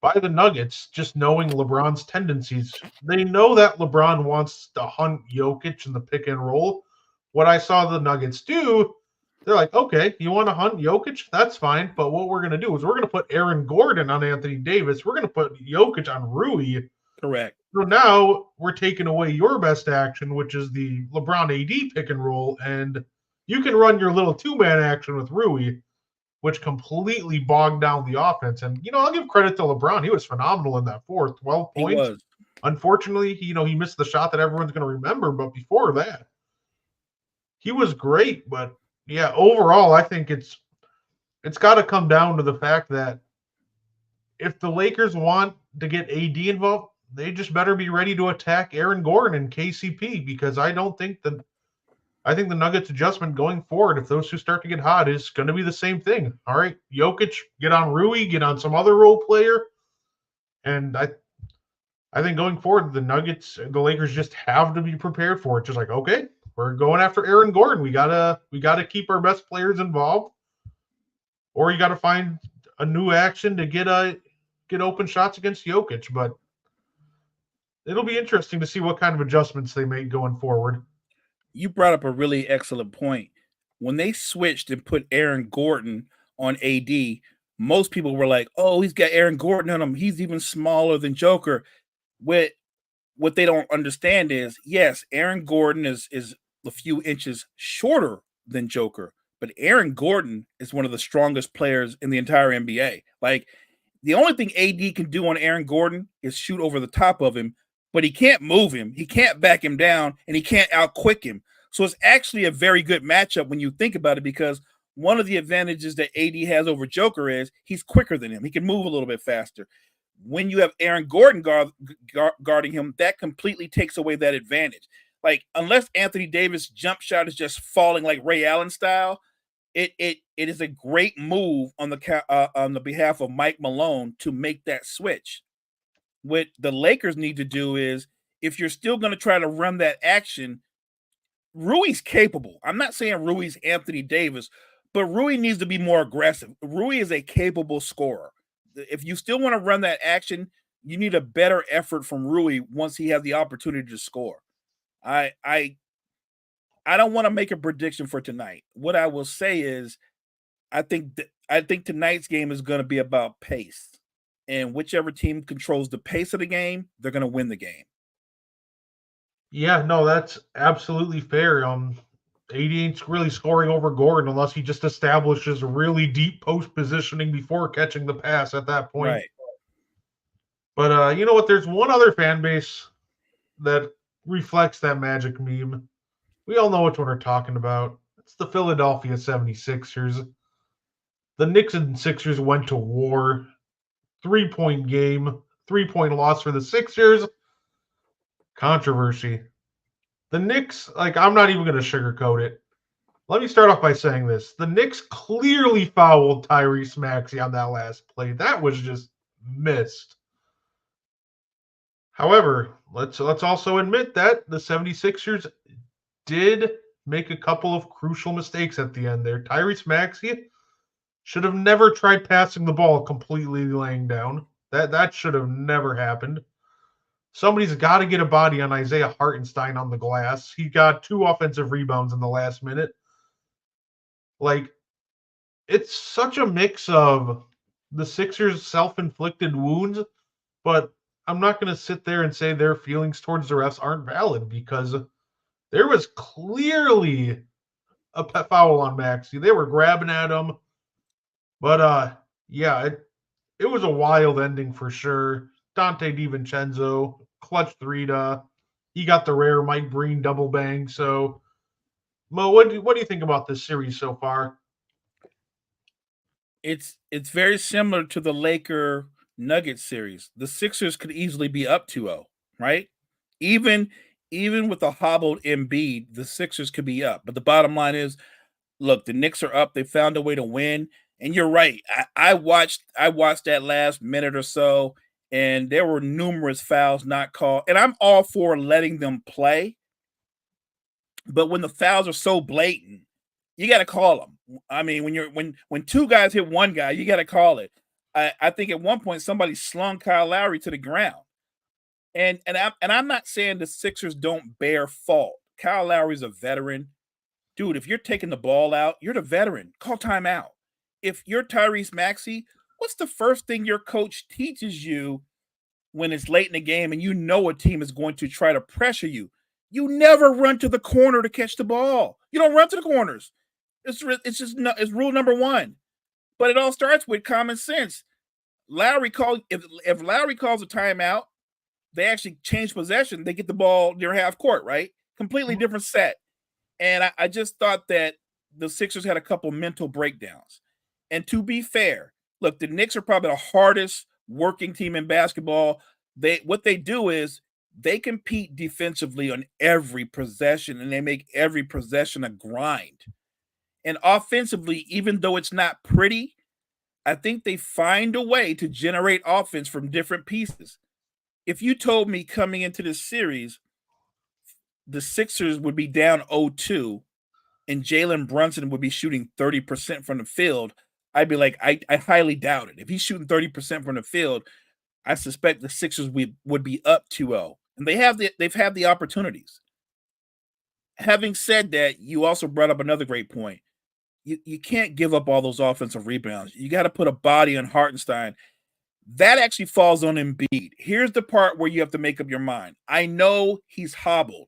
by the Nuggets, just knowing LeBron's tendencies. They know that LeBron wants to hunt Jokic in the pick and roll. What I saw the Nuggets do, they're like, okay, you want to hunt Jokic? That's fine. But what we're going to do is we're going to put Aaron Gordon on Anthony Davis. We're going to put Jokic on Rui. Correct. So now we're taking away your best action, which is the LeBron AD pick and roll. And you can run your little two-man action with Rui, which completely bogged down the offense. And, I'll give credit to LeBron. He was phenomenal in that fourth, 12 points. He was. Unfortunately, he missed the shot that everyone's going to remember. But before that, he was great. But, yeah, overall, I think it's got to come down to the fact that if the Lakers want to get AD involved, they just better be ready to attack Aaron Gordon and KCP, because I think the Nuggets adjustment going forward, if those two start to get hot, is going to be the same thing. All right, Jokic, get on Rui, get on some other role player. And I think going forward, the Lakers just have to be prepared for it. Just like, okay, we're going after Aaron Gordon. We gotta keep our best players involved. Or you gotta find a new action to get open shots against Jokic. But it'll be interesting to see what kind of adjustments they make going forward. You brought up a really excellent point. When they switched and put Aaron Gordon on AD, most people were like, oh, he's got Aaron Gordon on him. He's even smaller than Joker. What they don't understand is, yes, Aaron Gordon is a few inches shorter than Joker, but Aaron Gordon is one of the strongest players in the entire NBA. Like, the only thing AD can do on Aaron Gordon is shoot over the top of him, but he can't move him, he can't back him down, and he can't outquick him. So it's actually a very good matchup when you think about it, because one of the advantages that AD has over Joker is he's quicker than him. He can move a little bit faster. When you have Aaron Gordon guarding him, that completely takes away that advantage. Like, unless Anthony Davis' jump shot is just falling like Ray Allen style, it is a great move on the behalf of Mike Malone to make that switch. What the Lakers need to do is, if you're still going to try to run that action, Rui's capable. I'm not saying Rui's Anthony Davis, but Rui needs to be more aggressive. Rui is a capable scorer. If you still want to run that action, you need a better effort from Rui once he has the opportunity to score. I don't want to make a prediction for tonight. What I will say is, I think tonight's game is going to be about pace. And whichever team controls the pace of the game, they're going to win the game. Yeah, no, that's absolutely fair. AD ain't really scoring over Gordon unless he just establishes really deep post positioning before catching the pass at that point. Right. But you know what? There's one other fan base that reflects that Magic meme. We all know which one we're talking about. It's the Philadelphia 76ers. The Knicks and Sixers went to war. 3-point game, 3-point loss for the Sixers. Controversy. The Knicks, I'm not even going to sugarcoat it. Let me start off by saying this. The Knicks clearly fouled Tyrese Maxey on that last play. That was just missed. However, let's also admit that the 76ers did make a couple of crucial mistakes at the end there. Tyrese Maxey should have never tried passing the ball completely laying down. That should have never happened. Somebody's got to get a body on Isaiah Hartenstein on the glass. He got 2 offensive rebounds in the last minute. It's such a mix of the Sixers' self-inflicted wounds, but I'm not going to sit there and say their feelings towards the refs aren't valid, because there was clearly a foul on Maxey. They were grabbing at him. But, yeah, it was a wild ending for sure. Dante DiVincenzo, clutch 3 he got the rare Mike Breen double bang. So Mo, what do you think about this series so far? It's very similar to the Laker Nuggets series. The Sixers could easily be up 2-0, right? Even even with a hobbled Embiid, the Sixers could be up. But the bottom line is, look, the Knicks are up. They found a way to win. And you're right. I watched that last minute or so, and there were numerous fouls not called. And I'm all for letting them play, but when the fouls are so blatant, you got to call them. I mean, when two guys hit one guy, you got to call it. I think at one point somebody slung Kyle Lowry to the ground, and I'm not saying the Sixers don't bear fault. Kyle Lowry's a veteran, dude. If you're taking the ball out, you're the veteran. Call timeout. If you're Tyrese Maxey, what's the first thing your coach teaches you when it's late in the game and you know a team is going to try to pressure you? You never run to the corner to catch the ball. You don't run to the corners. It's rule number one. But it all starts with common sense. Lowry called if Lowry calls a timeout, they actually change possession. They get the ball near half court, right? Completely different set. And I just thought that the Sixers had a couple mental breakdowns. And to be fair, look, the Knicks are probably the hardest working team in basketball. What they do is they compete defensively on every possession, and they make every possession a grind. And offensively, even though it's not pretty, I think they find a way to generate offense from different pieces. If you told me coming into this series, the Sixers would be down 0-2 and Jalen Brunson would be shooting 30% from the field, I'd be like, I highly doubt it. If he's shooting 30% from the field, I suspect the Sixers would be up 2-0. And they've had the opportunities. Having said that, you also brought up another great point. You can't give up all those offensive rebounds. You got to put a body on Hartenstein. That actually falls on Embiid. Here's the part where you have to make up your mind. I know he's hobbled.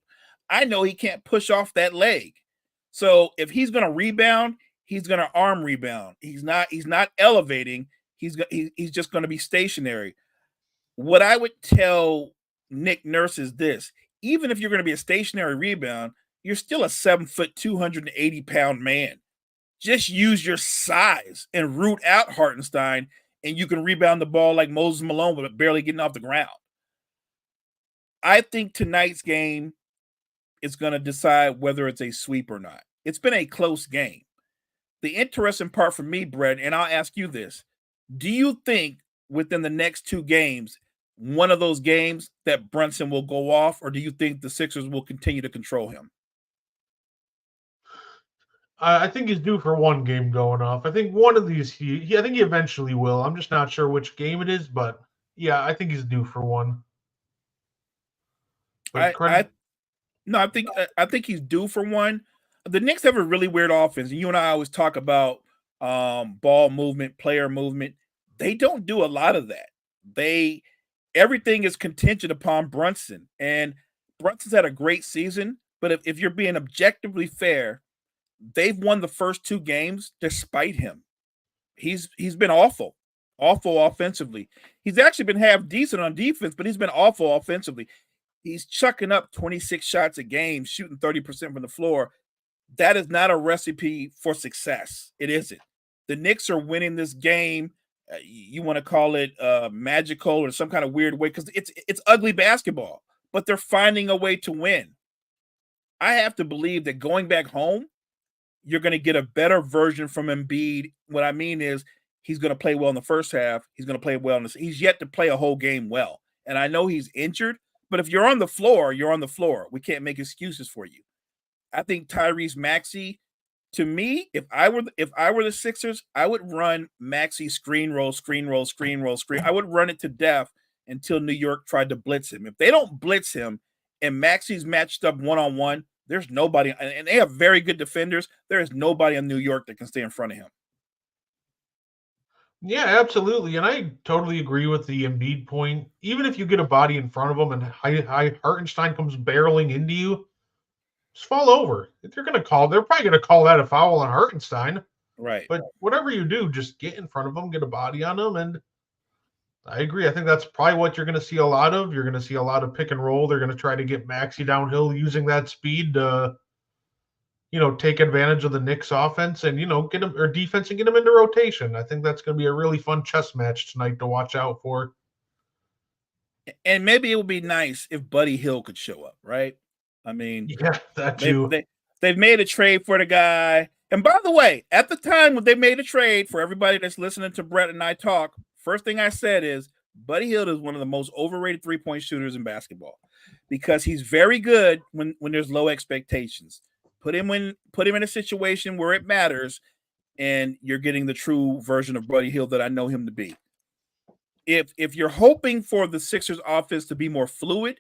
I know he can't push off that leg. So if he's going to rebound, he's going to arm rebound. He's not elevating. He's just going to be stationary. What I would tell Nick Nurse is this: even if you're going to be a stationary rebound, you're still a 7-foot, 280-pound man. Just use your size and root out Hartenstein, and you can rebound the ball like Moses Malone, but barely getting off the ground. I think tonight's game is going to decide whether it's a sweep or not. It's been a close game. The interesting part for me, Brett, and I'll ask you this: do you think within the next two games, one of those games that Brunson will go off, or do you think the Sixers will continue to control him? I think he's due for one game going off. I think one of these I think he eventually will. I'm just not sure which game it is, but yeah, I think he's due for one. But I no, I think he's due for one. The Knicks have a really weird offense, and you and I always talk about ball movement, player movement. They don't do a lot of that. Everything is contingent upon Brunson, and Brunson's had a great season. But if you're being objectively fair, they've won the first two games despite him. He's been awful offensively. He's actually been half decent on defense, but he's been awful offensively. He's chucking up 26 shots a game, shooting 30% from the floor. That is not a recipe for success. It isn't. The Knicks are winning this game. You want to call it magical or some kind of weird way, because it's ugly basketball, but they're finding a way to win. I have to believe that going back home, you're going to get a better version from Embiid. What I mean is he's going to play well in the first half. He's going to play well in this. He's yet to play a whole game well. And I know he's injured, but if you're on the floor, you're on the floor. We can't make excuses for you. I think Tyrese Maxey, to me, if I were the Sixers, I would run Maxey screen roll. I would run it to death until New York tried to blitz him. If they don't blitz him and Maxey's matched up one-on-one, there's nobody, and they have very good defenders. There is nobody in New York that can stay in front of him. Yeah, absolutely. And I totally agree with the Embiid point. Even if you get a body in front of him and Hartenstein comes barreling into you, just fall over. If they're probably going to call that a foul on Hartenstein. Right. But whatever you do, just get in front of him, get a body on him. And I agree. I think that's probably what you're going to see a lot of. You're going to see a lot of pick and roll. They're going to try to get Maxey downhill using that speed to take advantage of the Knicks offense and, get them or defense and get them into rotation. I think that's going to be a really fun chess match tonight to watch out for. And maybe it would be nice if Buddy Hield could show up, right? I mean, yeah, that too. They've made a trade for the guy. And by the way, at the time when they made a trade, for everybody that's listening to Brett and I talk, first thing I said is Buddy Hield is one of the most overrated three-point shooters in basketball because he's very good when there's low expectations. Put him in a situation where it matters, and you're getting the true version of Buddy Hield that I know him to be. If you're hoping for the Sixers offense to be more fluid,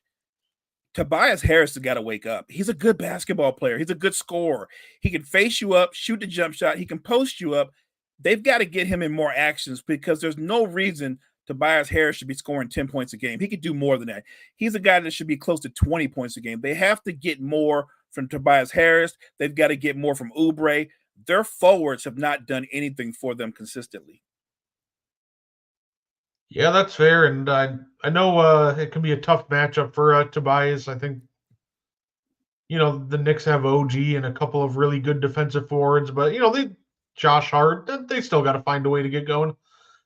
Tobias Harris has got to wake up. He's a good basketball player. He's a good scorer. He can face you up, shoot the jump shot. He can post you up. They've got to get him in more actions because there's no reason Tobias Harris should be scoring 10 points a game. He could do more than that. He's a guy that should be close to 20 points a game. They have to get more from Tobias Harris. They've got to get more from Oubre. Their forwards have not done anything for them consistently. Yeah, that's fair, and I know it can be a tough matchup for Tobias. I think, the Knicks have OG and a couple of really good defensive forwards, but Josh Hart, they still got to find a way to get going.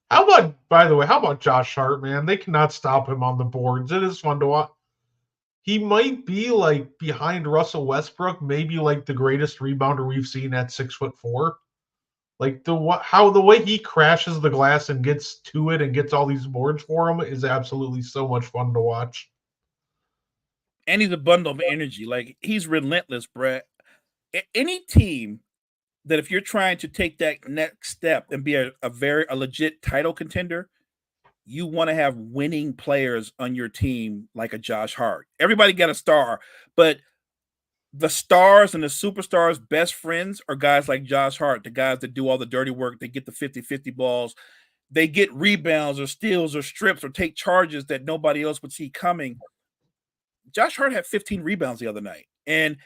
By the way, how about Josh Hart, man? They cannot stop him on the boards. It is fun to watch. He might be like behind Russell Westbrook, maybe like the greatest rebounder we've seen at 6'4". Like the way he crashes the glass and gets to it and gets all these boards for him is absolutely so much fun to watch. And he's a bundle of energy. Like he's relentless, Brett. Any team that if you're trying to take that next step and be a legit title contender, you want to have winning players on your team like a Josh Hart. Everybody got a star, but the stars and the superstars' best friends are guys like Josh Hart, the guys that do all the dirty work. They get the 50-50 balls. They get rebounds or steals or strips or take charges that nobody else would see coming. Josh Hart had 15 rebounds the other night, and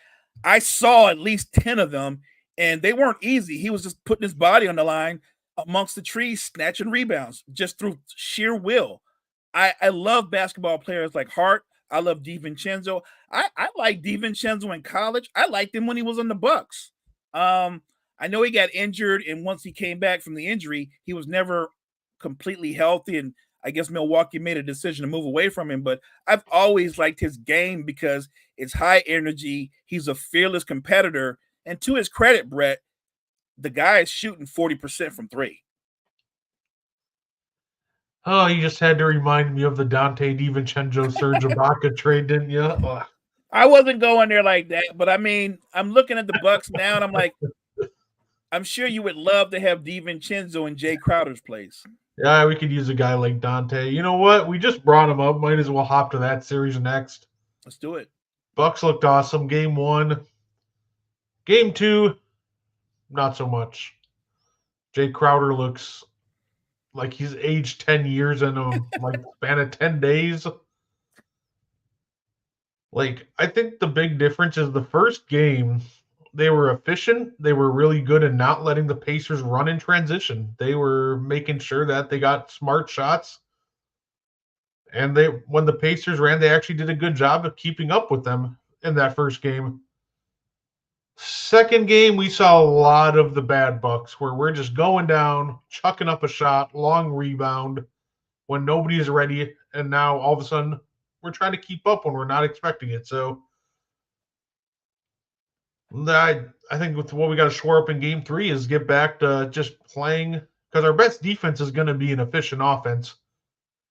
I saw at least 10 of them, and they weren't easy. He was just putting his body on the line amongst the trees, snatching rebounds just through sheer will. I love basketball players like Hart. I love DiVincenzo. I like DiVincenzo in college. I liked him when he was on the Bucks. I know he got injured, and once he came back from the injury, he was never completely healthy, and I guess Milwaukee made a decision to move away from him, but I've always liked his game because it's high energy. He's a fearless competitor. And to his credit, Brett, the guy is shooting 40% from three. Oh, you just had to remind me of the Dante DiVincenzo Serge Ibaka trade, didn't you? Ugh. I wasn't going there like that, but I mean, I'm looking at the Bucks now, and I'm like, I'm sure you would love to have DiVincenzo in Jay Crowder's place. Yeah, we could use a guy like Dante. You know what? We just brought him up. Might as well hop to that series next. Let's do it. Bucks looked awesome. Game 1. Game 2, not so much. Jay Crowder looks like he's aged 10 years in a span of 10 days. Like, I think the big difference is the first game, they were efficient. They were really good in not letting the Pacers run in transition. They were making sure that they got smart shots. And when the Pacers ran, they actually did a good job of keeping up with them in that first game. Second game, we saw a lot of the bad Bucks where we're just going down, chucking up a shot, long rebound when nobody is ready. And now all of a sudden, we're trying to keep up when we're not expecting it. So I think with what we got to shore up in game 3 is get back to just playing, because our best defense is going to be an efficient offense.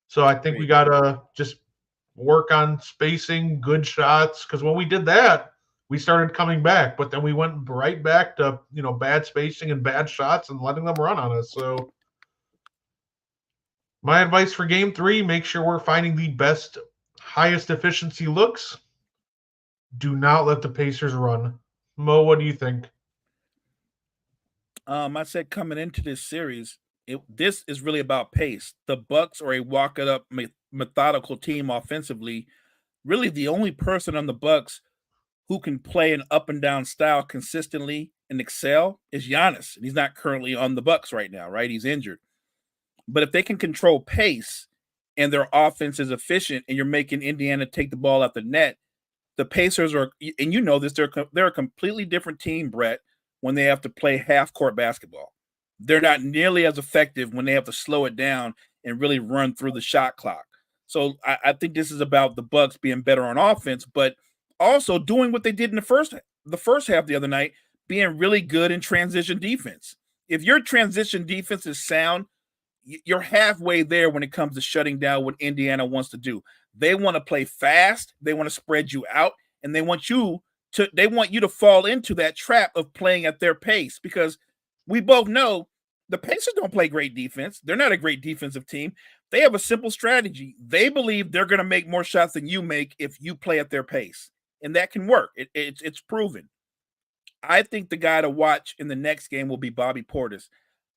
So I think we got to just work on spacing, good shots, because when we did that, we started coming back, but then we went right back to, bad spacing and bad shots and letting them run on us. So my advice for game 3, make sure we're finding the best, highest efficiency looks. Do not let the Pacers run. Mo, what do you think? I said coming into this series, this is really about pace. The Bucks are a walk-it-up, methodical team offensively. Really, the only person on the Bucks who can play an up and down style consistently and excel is Giannis. And he's not currently on the Bucks right now, right? He's injured. But if they can control pace and their offense is efficient and you're making Indiana take the ball out the net, the Pacers are, and you know this, they're a completely different team, Brett, when they have to play half court basketball. They're not nearly as effective when they have to slow it down and really run through the shot clock. So I think this is about the Bucks being better on offense, but also doing what they did in the first half the other night, being really good in transition defense. If your transition defense is sound, you're halfway there when it comes to shutting down what Indiana wants to do. They want to play fast, they want to spread you out, and they want you to fall into that trap of playing at their pace, because we both know the Pacers don't play great defense. They're not a great defensive team. They have a simple strategy. They believe they're going to make more shots than you make if you play at their pace, and that can work. It's proven. I think the guy to watch in the next game will be Bobby Portis.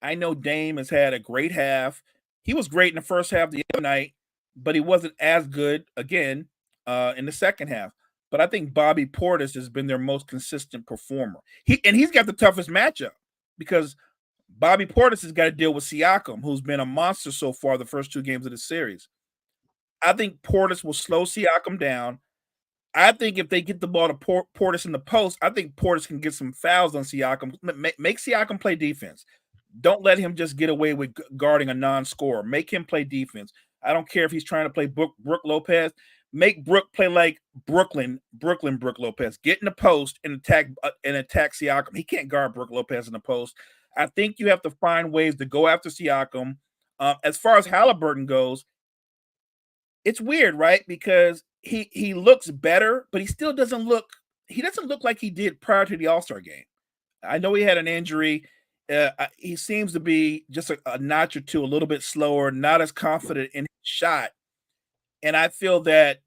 I know Dame has had a great half. He was great in the first half the other night, but he wasn't as good again in the second half. But I think Bobby Portis has been their most consistent performer. He's got the toughest matchup because Bobby Portis has got to deal with Siakam, who's been a monster so far the first two games of the series. I think Portis will slow Siakam down. I think if they get the ball to Portis in the post, I think Portis can get some fouls on Siakam. Make Siakam play defense. Don't let him just get away with guarding a non-scorer. Make him play defense. I don't care if he's trying to play Brook Lopez. Make Brook play like Brooklyn Brook Lopez. Get in the post and attack Siakam. He can't guard Brook Lopez in the post. I think you have to find ways to go after Siakam. As far as Halliburton goes, it's weird, right? Because he looks better, but he still doesn't look like he did prior to the All-Star game. I know he had an injury. He seems to be just a notch or two, a little bit slower, not as confident in his shot. And I feel that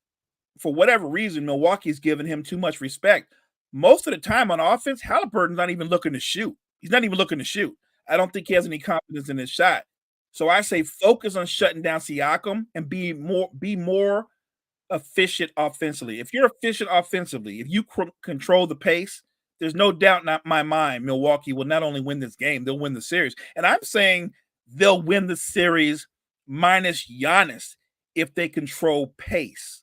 for whatever reason, Milwaukee's given him too much respect. Most of the time on offense, Halliburton's not even looking to shoot. He's not even looking to shoot. I don't think he has any confidence in his shot. So I say focus on shutting down Siakam and be more efficient offensively. If you're efficient offensively, if you control the pace, there's no doubt in my mind Milwaukee will not only win this game, they'll win the series. And I'm saying they'll win the series minus Giannis if they control pace.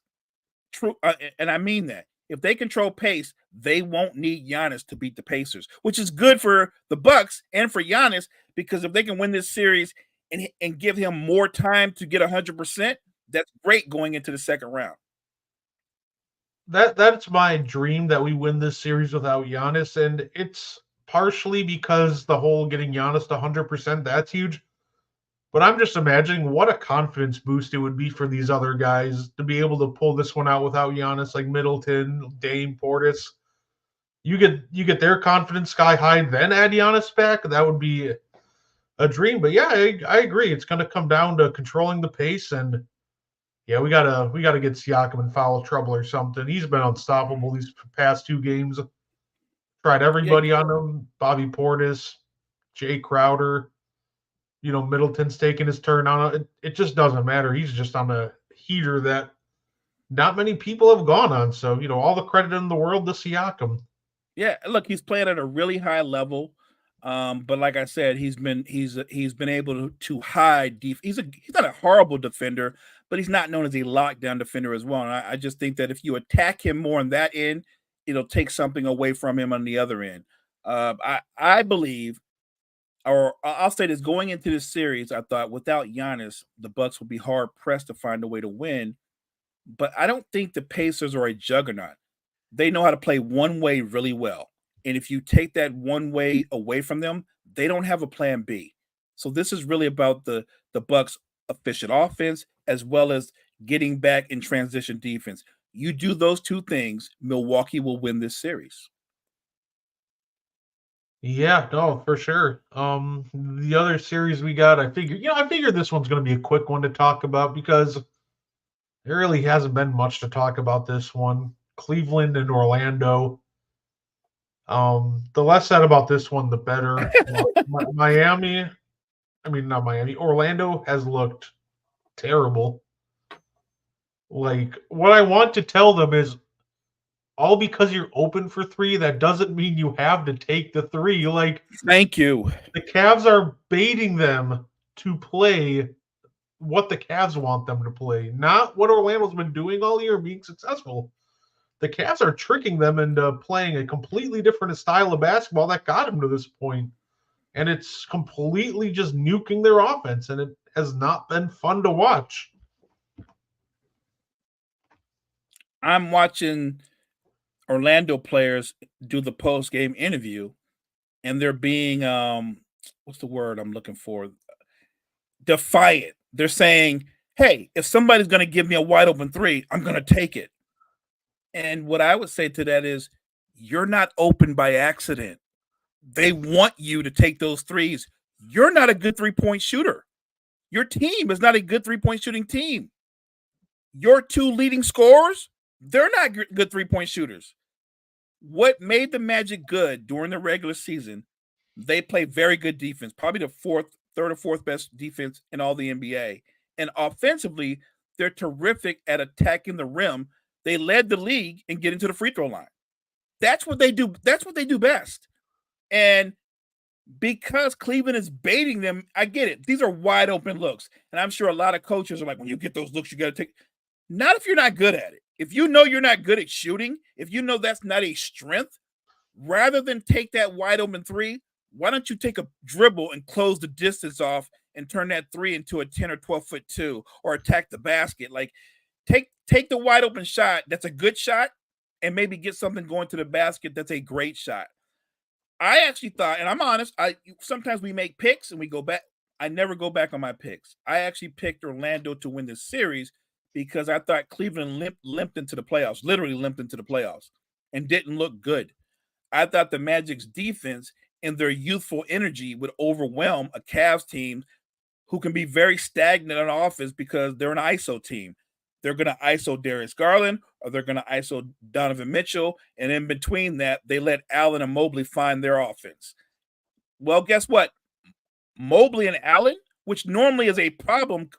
True, and I mean that. If they control pace, they won't need Giannis to beat the Pacers, which is good for the Bucks and for Giannis, because if they can win this series and give him more time to get 100%, that's great going into the second round. That's my dream, that we win this series without Giannis, and it's partially because the whole getting Giannis to 100%, that's huge. But I'm just imagining what a confidence boost it would be for these other guys to be able to pull this one out without Giannis, like Middleton, Dame, Portis. You get their confidence sky high, then add Giannis back. That would be a dream. But yeah, I agree. It's going to come down to controlling the pace, and yeah, we gotta get Siakam in foul trouble or something. He's been unstoppable these past two games. Tried everybody on him. Bobby Portis, Jay Crowder. Middleton's taking his turn on it. It just doesn't matter. He's just on a heater that not many people have gone on. So, all the credit in the world to Siakam. Yeah, look, he's playing at a really high level. But like I said, he's been able to hide. He's not a horrible defender, but he's not known as a lockdown defender as well. And I just think that if you attack him more on that end, it'll take something away from him on the other end. I believe, or I'll say this, going into this series, I thought without Giannis, the Bucks would be hard pressed to find a way to win. But I don't think the Pacers are a juggernaut. They know how to play one way really well. And if you take that one way away from them, they don't have a plan B. So this is really about the Bucks' efficient offense as well as getting back in transition defense. You do those two things, Milwaukee will win this series. Yeah, no, for sure. The other series we got, I figured this one's going to be a quick one to talk about because there really hasn't been much to talk about this one. Cleveland and Orlando. The less said about this one, the better. Not Miami. Orlando has looked terrible. Like, what I want to tell them is, all because you're open for three, that doesn't mean you have to take the three. Like, thank you. The Cavs are baiting them to play what the Cavs want them to play, not what Orlando's been doing all year, being successful. the Cavs are tricking them into playing a completely different style of basketball that got them to this point. And it's completely just nuking their offense, and it has not been fun to watch. I'm watching Orlando players do the post game interview, and they're being what's the word I'm looking for? Defiant. They're saying, "Hey, if somebody's going to give me a wide open three, I'm going to take it." And what I would say to that is, you're not open by accident. They want you to take those threes. You're not a good 3-point shooter. Your team is not a good 3-point shooting team. Your two leading scorers, they're not good 3-point shooters. What made the Magic good during the regular season, they play very good defense, probably the third or fourth best defense in all the NBA. And offensively, they're terrific at attacking the rim. They led the league in getting to the free throw line. That's what they do. That's what they do best. And because Cleveland is baiting them, I get it. These are wide open looks. And I'm sure a lot of coaches are like, when you get those looks, you got to take. Not if you're not good at it. If you know you're not good at shooting, if you know that's not a strength, rather than take that wide open three, why don't you take a dribble and close the distance off and turn that three into a 10 or 12-foot two, or attack the basket? Like, take the wide open shot that's a good shot and maybe get something going to the basket that's a great shot. I actually thought, and I'm honest, sometimes we make picks and we go back. I never go back on my picks. I actually picked Orlando to win this series because I thought Cleveland limped into the playoffs, literally limped into the playoffs, and didn't look good. I thought the Magic's defense and their youthful energy would overwhelm a Cavs team who can be very stagnant on offense because they're an ISO team. They're going to ISO Darius Garland, or they're going to ISO Donovan Mitchell, and in between that, they let Allen and Mobley find their offense. Well, guess what? Mobley and Allen, which normally is a problem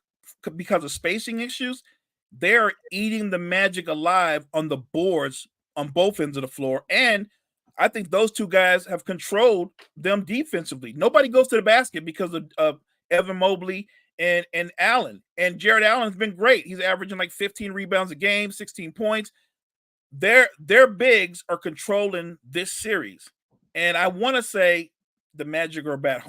because of spacing issues, they're eating the Magic alive on the boards on both ends of the floor. And I think those two guys have controlled them defensively. Nobody goes to the basket because of Evan Mobley and Allen. And Jared Allen's been great. He's averaging like 15 rebounds a game, 16 points. Their bigs are controlling this series. And I want to say the Magic are back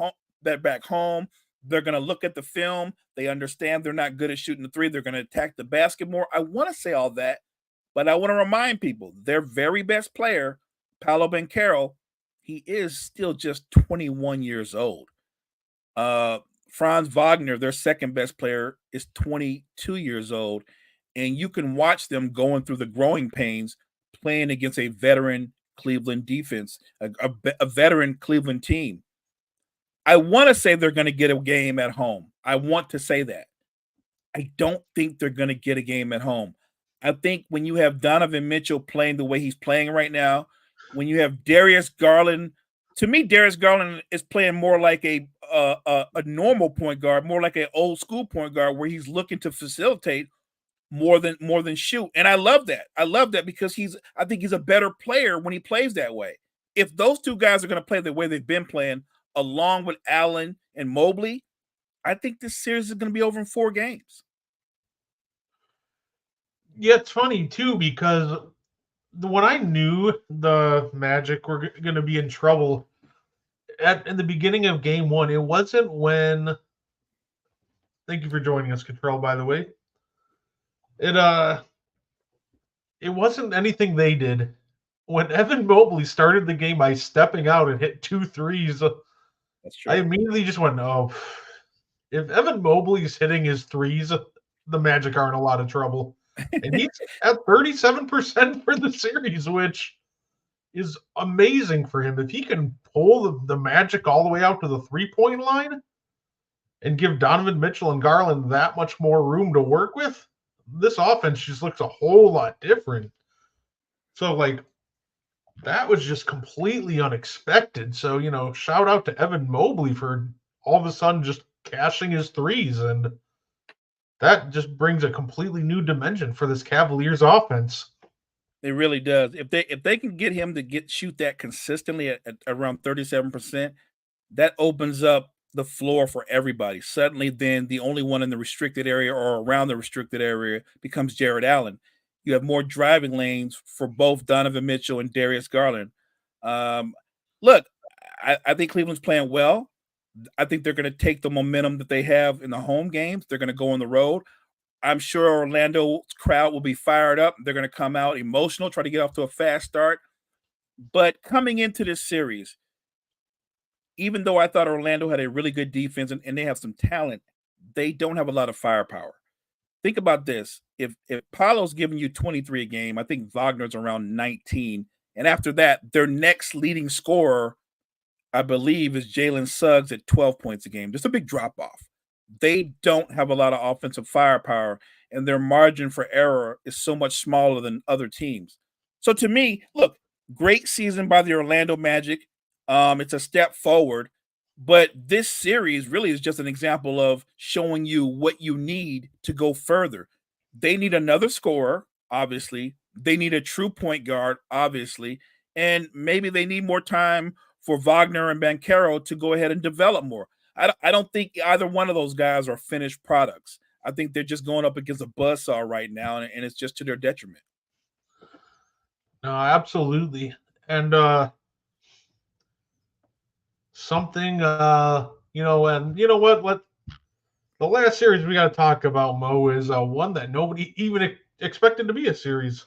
home. They're going to look at the film. They understand they're not good at shooting the three. They're going to attack the basket more. I want to say all that, but I want to remind people their very best player, Paolo Banchero, he is still just 21 years old. Franz Wagner, their second best player, is 22 years old. And you can watch them going through the growing pains playing against a veteran Cleveland defense, a veteran Cleveland team. I want to say they're going to get a game at home. I want to say that. I don't think they're going to get a game at home. I think when you have Donovan Mitchell playing the way he's playing right now, when you have Darius Garland, to me, Darius Garland is playing more like a normal point guard, more like an old school point guard where he's looking to facilitate more than shoot. And I love that. I love that because I think he's a better player when he plays that way. If those two guys are going to play the way they've been playing, along with Allen and Mobley, I think this series is going to be over in 4 games. Yeah, it's funny too because when I knew the Magic were going to be in trouble in the beginning of Game 1, it wasn't when. Thank you for joining us, Control. By the way, it wasn't anything they did. When Evan Mobley started the game by stepping out and hit 2 threes, that's true. I immediately just went, "Oh, if Evan Mobley's hitting his threes, the Magic are in a lot of trouble." And he's at 37% for the series, which is amazing for him. If he can pull the Magic all the way out to the 3-point line and give Donovan Mitchell and Garland that much more room to work with, this offense just looks a whole lot different. So, like, that was just completely unexpected. So, shout out to Evan Mobley for all of a sudden just cashing his threes, and that just brings a completely new dimension for this Cavaliers offense. It really does. If they can get him to shoot that consistently at around 37%, that opens up the floor for everybody. Suddenly, then the only one in the restricted area or around the restricted area becomes Jared Allen. You have more driving lanes for both Donovan Mitchell and Darius Garland. Look, I think Cleveland's playing well. I think they're going to take the momentum that they have in the home games. They're going to go on the road. I'm sure Orlando's crowd will be fired up. They're going to come out emotional, try to get off to a fast start. But coming into this series, even though I thought Orlando had a really good defense and they have some talent, they don't have a lot of firepower. Think about this. If Paolo's giving you 23 a game, I think Wagner's around 19. And after that, their next leading scorer, I believe, is Jalen Suggs at 12 points a game. Just a big drop-off. They don't have a lot of offensive firepower, and their margin for error is so much smaller than other teams. So to me, look, great season by the Orlando Magic. It's a step forward, but this series really is just an example of showing you what you need to go further. They need another scorer, obviously. They need a true point guard, obviously, and maybe they need more time for Wagner and Banchero to go ahead and develop more. I don't think either one of those guys are finished products. I think they're just going up against a buzzsaw right now, and it's just to their detriment. No, absolutely. And something, you know, and you know what? The last series we got to talk about, Mo, is one that nobody even expected to be a series.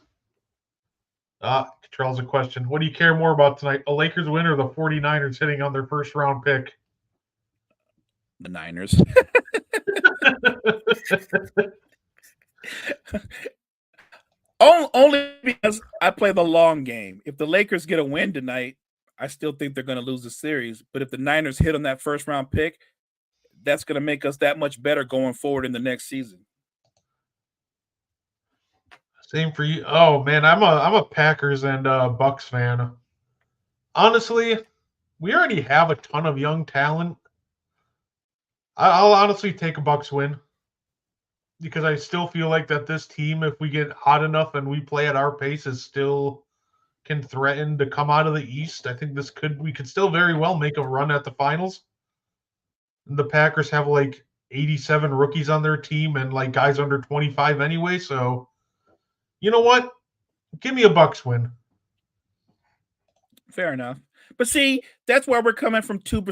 Charles, a question. What do you care more about tonight? A Lakers win or the 49ers hitting on their first round pick? The Niners. Only because I play the long game. If the Lakers get a win tonight, I still think they're going to lose the series. But if the Niners hit on that first round pick, that's going to make us that much better going forward in the next season. Same for you. Oh man, I'm a Packers and Bucks fan. Honestly, we already have a ton of young talent. I'll honestly take a Bucks win because I still feel like that this team, if we get hot enough and we play at our pace, is still can threaten to come out of the East. I think we could still very well make a run at the finals. The Packers have like 87 rookies on their team and like guys under 25 anyway. So, you know what? Give me a Bucks win. Fair enough. But see, that's where we're coming from two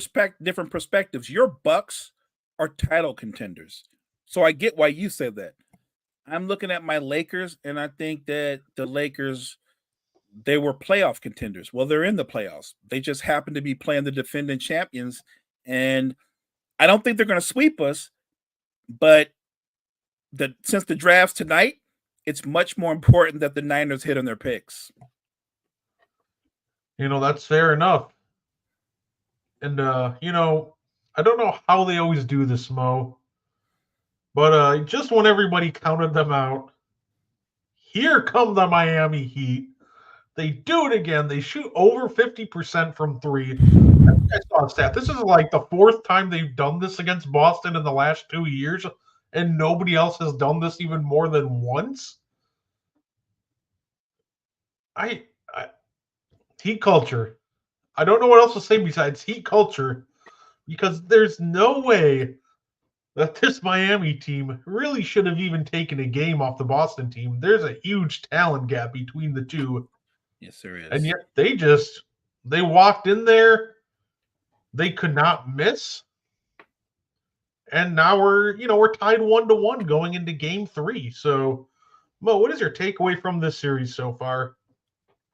different perspectives. Your Bucks are title contenders. So I get why you said that. I'm looking at my Lakers, and I think that the Lakers, they were playoff contenders. Well, they're in the playoffs. They just happen to be playing the defending champions, and I don't think they're going to sweep us, but since the draft's tonight, it's much more important that the Niners hit on their picks. You know, that's fair enough. And, you know, I don't know how they always do this, Mo, but just when everybody counted them out, here come the Miami Heat. They do it again. They shoot over 50% from three. I saw a stat. This is like the fourth time they've done this against Boston in the last 2 years, and nobody else has done this even more than once. Heat culture. I don't know what else to say besides heat culture, because there's no way that this Miami team really should have even taken a game off the Boston team. There's a huge talent gap between the two. Yes, there is. And yet they walked in there, they could not miss. And now we're tied 1-1 going into game 3. So, Mo, what is your takeaway from this series so far?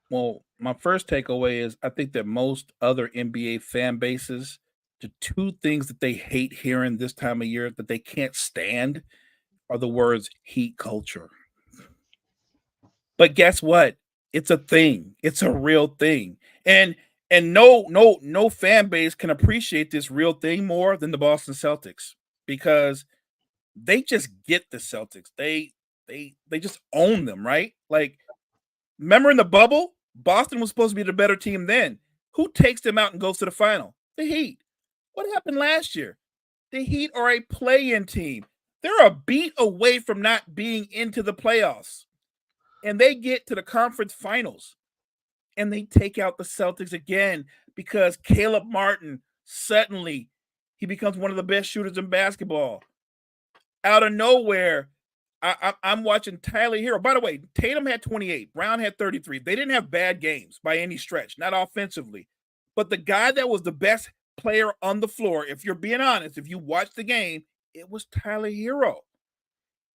Well, my first takeaway is I think that most other NBA fan bases, the two things that they hate hearing this time of year that they can't stand are the words heat culture. But guess what? It's a thing. It's a real thing. And no fan base can appreciate this real thing more than the Boston Celtics, because they just get the Celtics. They just own them, right? Like, remember in the bubble, Boston was supposed to be the better team then. Who takes them out and goes to the final? The Heat. What happened last year? The Heat are a play-in team. They're a beat away from not being into the playoffs. And they get to the conference finals. And they take out the Celtics again because Caleb Martin, suddenly, he becomes one of the best shooters in basketball. Out of nowhere, I'm watching Tyler Hero. By the way, Tatum had 28, Brown had 33. They didn't have bad games by any stretch, not offensively. But the guy that was the best player on the floor, if you're being honest, if you watch the game, it was Tyler Hero.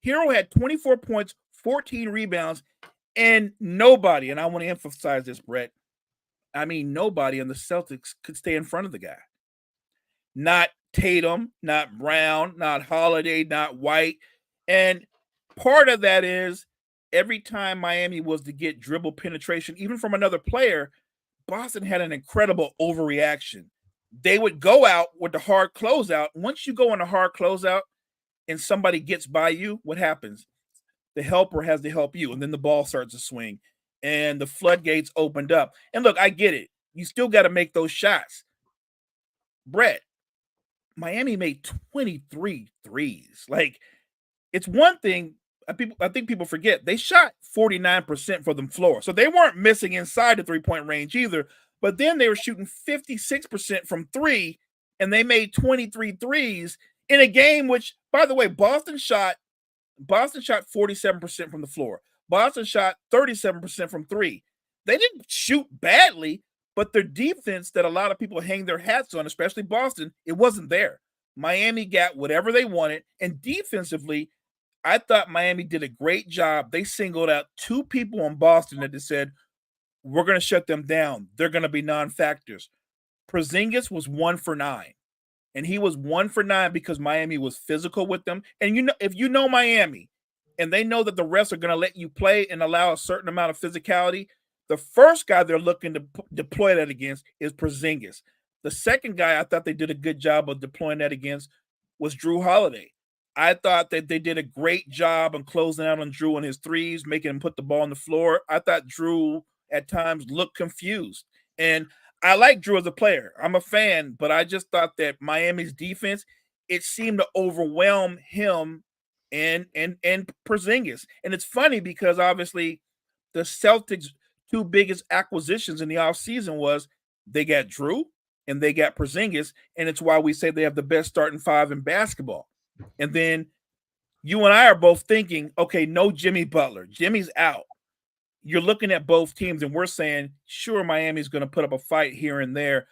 Hero had 24 points, 14 rebounds, and nobody, and I want to emphasize this, Brett. I mean, nobody on the Celtics could stay in front of the guy. Not Tatum, not Brown, not Holiday, not White. And part of that is every time Miami was to get dribble penetration, even from another player, Boston had an incredible overreaction. They would go out with the hard closeout. Once you go on a hard closeout and somebody gets by you, what happens? The helper has to help you, and then the ball starts to swing, and the floodgates opened up. And look, I get it. You still got to make those shots. Brett, Miami made 23 threes. Like, it's one thing I think people forget. They shot 49% from the floor. So they weren't missing inside the three-point range either. But then they were shooting 56% from three, and they made 23 threes in a game which, by the way, Boston shot 47% from the floor. Boston shot 37% from three. They didn't shoot badly, but their defense that a lot of people hang their hats on, especially Boston, it wasn't there. Miami got whatever they wanted, and defensively, I thought Miami did a great job. They singled out two people on Boston that they said, we're going to shut them down. They're going to be non-factors. Porzingis was 1 for 9, and he was 1 for 9 because Miami was physical with them. And you know, if you know Miami and they know that the refs are going to let you play and allow a certain amount of physicality, the first guy they're looking to deploy that against is Porzingis. The second guy I thought they did a good job of deploying that against was Jrue Holiday. I thought that they did a great job on closing out on Jrue and his threes, making him put the ball on the floor. I thought Jrue at times looked confused. And I like Jrue as a player. I'm a fan, but I just thought that Miami's defense, it seemed to overwhelm him and Porzingis. And it's funny because obviously the Celtics' two biggest acquisitions in the offseason was they got Jrue and they got Porzingis, and it's why we say they have the best starting five in basketball. And then you and I are both thinking, okay, no Jimmy Butler. Jimmy's out. You're looking at both teams, and we're saying, sure, Miami's going to put up a fight here and there.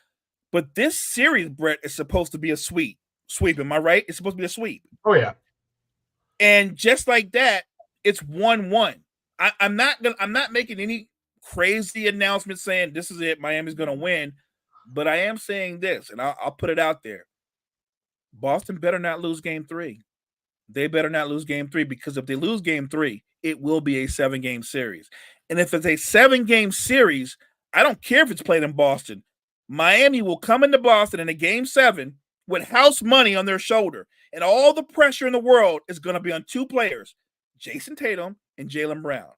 But this series, Brett, is supposed to be a sweep. Am I right? It's supposed to be a sweep. Oh, yeah. And just like that, it's 1-1. I'm not making any crazy announcement saying this is it, Miami's going to win. But I am saying this, and I'll put it out there. Boston better not lose game 3. They better not lose game 3, because if they lose game 3, it will be a 7-game series. And if it's a 7-game series, I don't care if it's played in Boston. Miami will come into Boston in a game 7 with house money on their shoulder. And all the pressure in the world is going to be on two players, Jason Tatum and Jaylen Brown.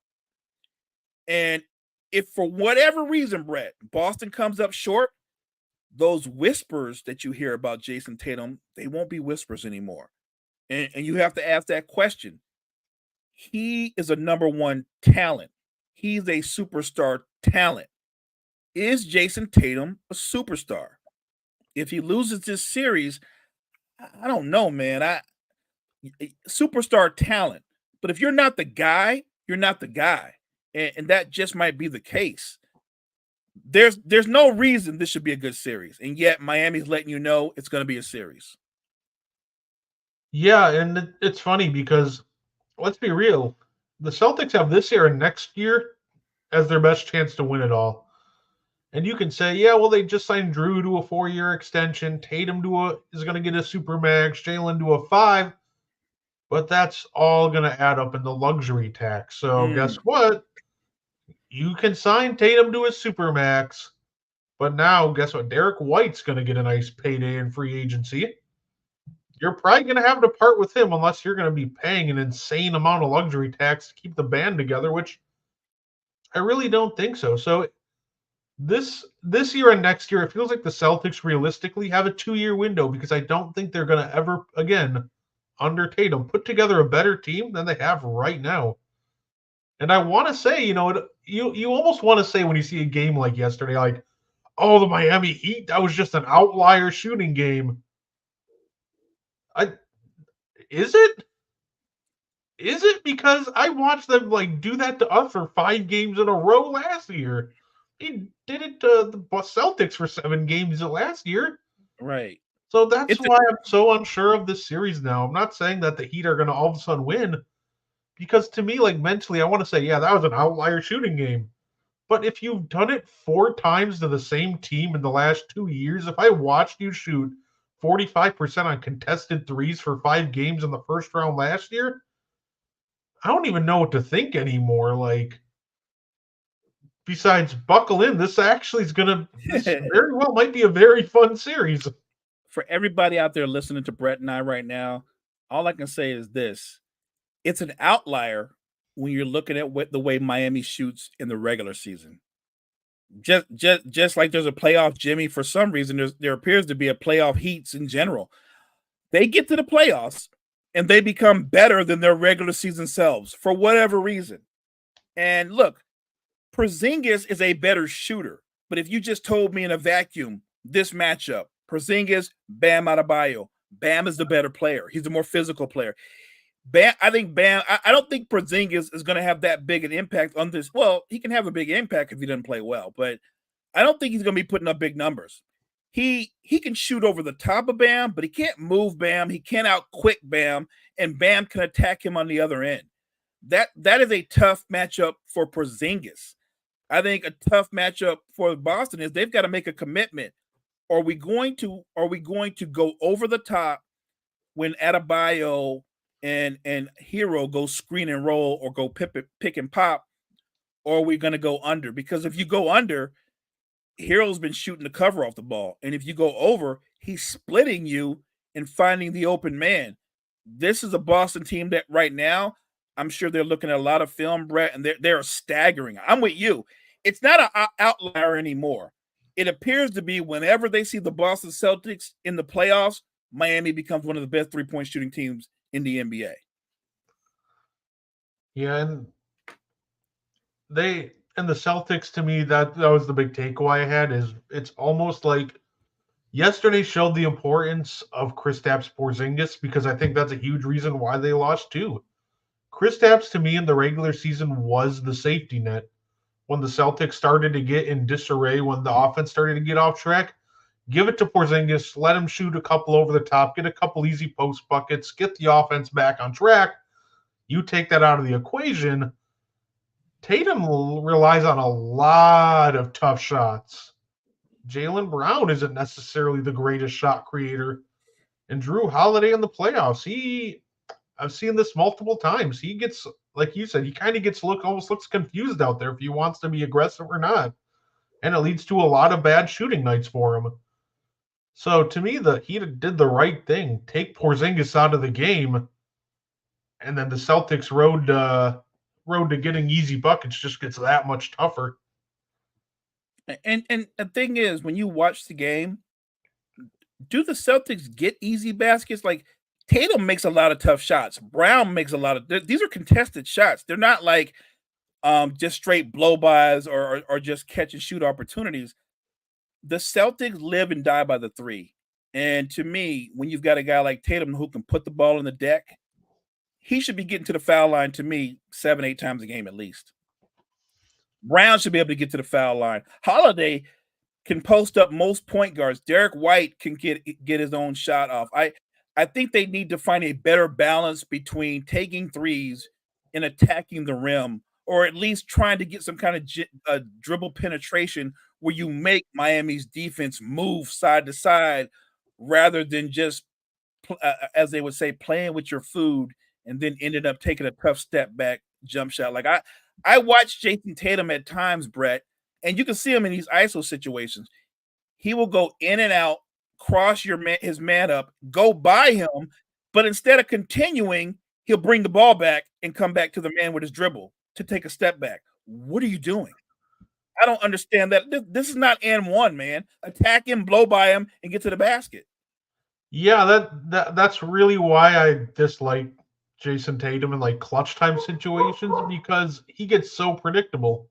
And if for whatever reason, Brett, Boston comes up short, those whispers that you hear about Jason Tatum, they won't be whispers anymore. And you have to ask that question. He is a number one talent. He's a superstar talent. Is Jason Tatum a superstar? If he loses this series, I don't know, man. Superstar talent. But if you're not the guy, you're not the guy. And that just might be the case. There's no reason this should be a good series, and yet Miami's letting you know it's going to be a series. Yeah, and it's funny because, let's be real, the Celtics have this year and next year as their best chance to win it all. And you can say, yeah, well, they just signed Jrue to a 4-year extension, Tatum is going to get a supermax, Jaylen to a 5, but that's all going to add up in the luxury tax. So guess what? You can sign Tatum to a supermax, but now guess what? Derek White's going to get a nice payday in free agency. You're probably going to have to part with him unless you're going to be paying an insane amount of luxury tax to keep the band together, which I really don't think so. So this year and next year, it feels like the Celtics realistically have a 2-year window, because I don't think they're going to ever again, under Tatum, put together a better team than they have right now. And I want to say, you almost want to say when you see a game like yesterday, like, oh, the Miami Heat, that was just an outlier shooting game. Is it? Is it? Because I watched them like do that to us for 5 games in a row last year. He did it to the Celtics for 7 games last year. Right. So that's It's a why I'm so unsure of this series now. I'm not saying that the Heat are going to all of a sudden win, because to me, like mentally, I want to say, yeah, that was an outlier shooting game. But if you've done it 4 times to the same team in the last 2 years, if I watched you shoot 45% on contested threes for 5 games in the first round last year, I don't even know what to think anymore. Like, besides buckle in, this actually is gonna this very well might be a very fun series. For everybody out there listening to Brett and I right now, all I can say is this: it's an outlier when you're looking at what the way Miami shoots in the regular season. Just like there's a playoff Jimmy, for some reason there appears to be a playoff Heats in general. They get to the playoffs and they become better than their regular season selves for whatever reason. And look, Porzingis is a better shooter, but if you just told me in a vacuum this matchup, Porzingis, Bam Adebayo, Bam is the better player. He's the more physical player. Bam, I think Bam. I don't think Porzingis is going to have that big an impact on this. Well, he can have a big impact if he doesn't play well, but I don't think he's going to be putting up big numbers. He can shoot over the top of Bam, but he can't move Bam. He can't out quick Bam, and Bam can attack him on the other end. That is a tough matchup for Porzingis. I think a tough matchup for Boston is they've got to make a commitment. Are we going to go over the top when Adebayo and Hero go screen and roll or go pick and pop, or are we going to go under? Because if you go under, Hero's been shooting the cover off the ball, and if you go over, he's splitting you and finding the open man. This is a Boston team that right now, I'm sure they're looking at a lot of film, Brett, and they're staggering. I'm with you. It's not an outlier anymore. It appears to be whenever they see the Boston Celtics in the playoffs, Miami becomes one of the best 3-point shooting teams in the NBA. Yeah, and the Celtics, to me, that was the big takeaway I had, is it's almost like yesterday showed the importance of Kristaps Porzingis, because I think that's a huge reason why they lost too. Kristaps, to me, in the regular season was the safety net. When the Celtics started to get in disarray, when the offense started to get off track, give it to Porzingis, let him shoot a couple over the top, get a couple easy post buckets, get the offense back on track. You take that out of the equation, Tatum relies on a lot of tough shots. Jaylen Brown isn't necessarily the greatest shot creator. And Jrue Holiday in the playoffs, I've seen this multiple times. He gets, like you said, he kind of almost looks confused out there if he wants to be aggressive or not. And it leads to a lot of bad shooting nights for him. So to me, he did the right thing. Take Porzingis out of the game, and then the Celtics road to getting easy buckets just gets that much tougher. And the thing is, when you watch the game, do the Celtics get easy baskets? Like Tatum makes a lot of tough shots. Brown makes a lot of these are contested shots. They're not like just straight blow-bys or just catch and shoot opportunities. The Celtics live and die by the three. And to me, when you've got a guy like Tatum who can put the ball in the deck, he should be getting to the foul line, to me, 7-8 times a game at least. Brown should be able to get to the foul line. Holiday can post up most point guards. Derek White can get his own shot off. I think they need to find a better balance between taking threes and attacking the rim, or at least trying to get some kind of dribble penetration where you make Miami's defense move side to side rather than just, as they would say, playing with your food and then ended up taking a tough step back jump shot. Like I watched Jason Tatum at times, Brett, and you can see him in these ISO situations. He will go in and out, cross his man up, go by him, but instead of continuing, he'll bring the ball back and come back to the man with his dribble to take a step back. What are you doing? I don't understand that. This is not N1, man. Attack him, blow by him, and get to the basket. Yeah, that's really why I dislike Jason Tatum in like clutch time situations, because he gets so predictable.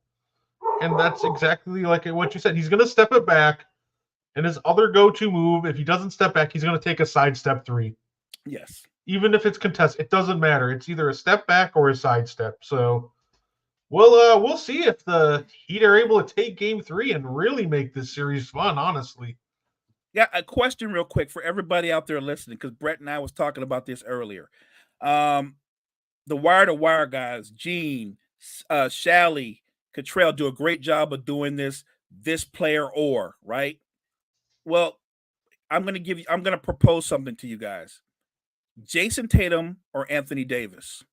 And that's exactly like what you said. He's going to step it back, and his other go-to move, if he doesn't step back, he's going to take a sidestep three. Yes. even if it's contested. It doesn't matter. It's either a step back or a sidestep. So we'll see if the Heat are able to take Game 3 and really make this series fun. Honestly. Yeah, a question real quick for everybody out there listening, because Brett and I was talking about this earlier. The wire to wire guys, Gene, Shally, Cottrell do a great job of doing this player or, right? Well, I'm gonna propose something to you guys. Jason Tatum or Anthony Davis?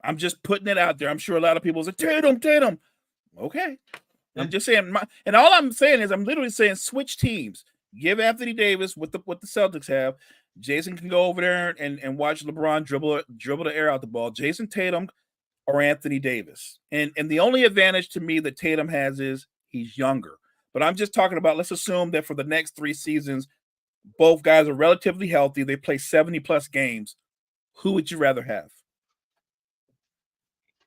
I'm just putting it out there. I'm sure a lot of people say Tatum. Okay. I'm just saying, and all I'm saying is I'm literally saying switch teams. Give Anthony Davis what the Celtics have. Jason can go over there and watch LeBron dribble the air out the ball. Jason Tatum or Anthony Davis. And the only advantage to me that Tatum has is he's younger. But I'm just talking about, let's assume that for the next 3 seasons, both guys are relatively healthy. They play 70+ games. Who would you rather have?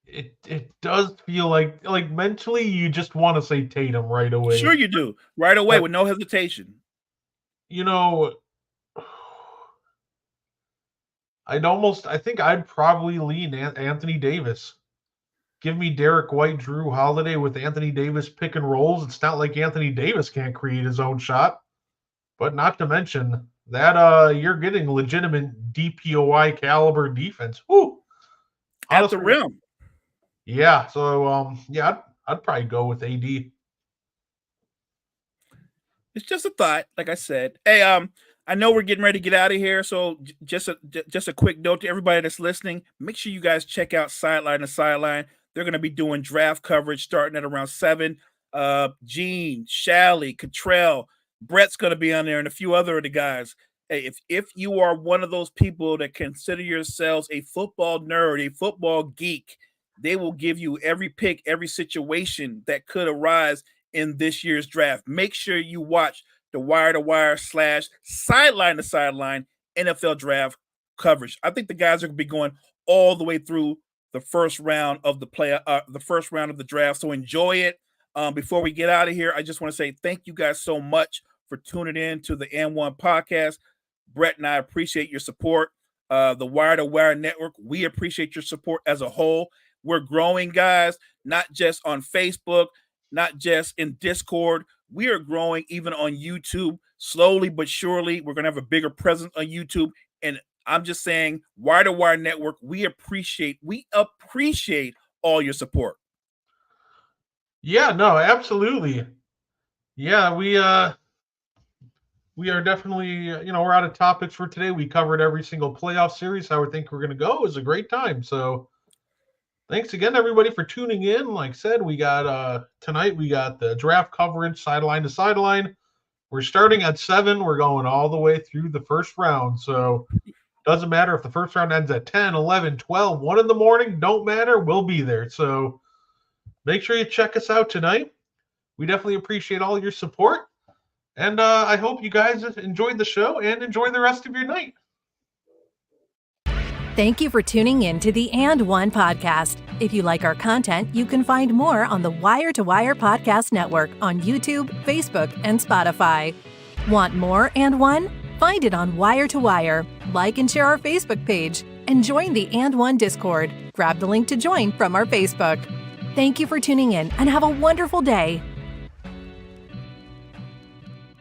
It does feel like mentally you just want to say Tatum right away. Sure you do. Right away with no hesitation. You know, I think I'd probably lean Anthony Davis. Give me Derek White, Drew Holiday with Anthony Davis pick and rolls. It's not like Anthony Davis can't create his own shot. But not to mention that you're getting legitimate DPOY caliber defense. Woo! At the rim. Yeah, so I'd probably go with AD. It's just a thought, like I said. Hey, I know we're getting ready to get out of here, so just a quick note to everybody that's listening. Make sure you guys check out Sideline to Sideline. They're going to be doing draft coverage starting at around 7. Gene, Shally, Cottrell, Brett's going to be on there, and a few other of the guys. Hey, if you are one of those people that consider yourselves a football nerd, a football geek, they will give you every pick, every situation that could arise in this year's draft. Make sure you watch the wire-to-wire / sideline to sideline NFL draft coverage. I think the guys are going to be going all the way through the first round of the draft. So enjoy it. Before we get out of here, I just want to say thank you guys so much for tuning in to the N1 podcast. Brett and I appreciate your support. The Wire to Wire Network, we appreciate your support as a whole. We're growing, guys, not just on Facebook, not just in Discord. We are growing even on YouTube, slowly but surely. We're going to have a bigger presence on YouTube. And I'm just saying, Wire to Wire Network, we appreciate all your support. Yeah, no, absolutely. Yeah, we are definitely, we're out of topics for today. We covered every single playoff series. How we think we're going to go. It was a great time. So thanks again, everybody, for tuning in. Like I said, we got tonight, we got the draft coverage, sideline to sideline. We're starting at 7. We're going all the way through the first round. So doesn't matter if the first round ends at 10, 11, 12, 1 in the morning. Don't matter. We'll be there. So make sure you check us out tonight. We definitely appreciate all your support. And I hope you guys enjoyed the show and enjoy the rest of your night. Thank you for tuning in to the And One podcast. If you like our content, you can find more on the Wire to Wire Podcast Network on YouTube, Facebook, and Spotify. Want more And One? Find it on Wire to Wire. Like and share our Facebook page and join the And One Discord. Grab the link to join from our Facebook. Thank you for tuning in and have a wonderful day.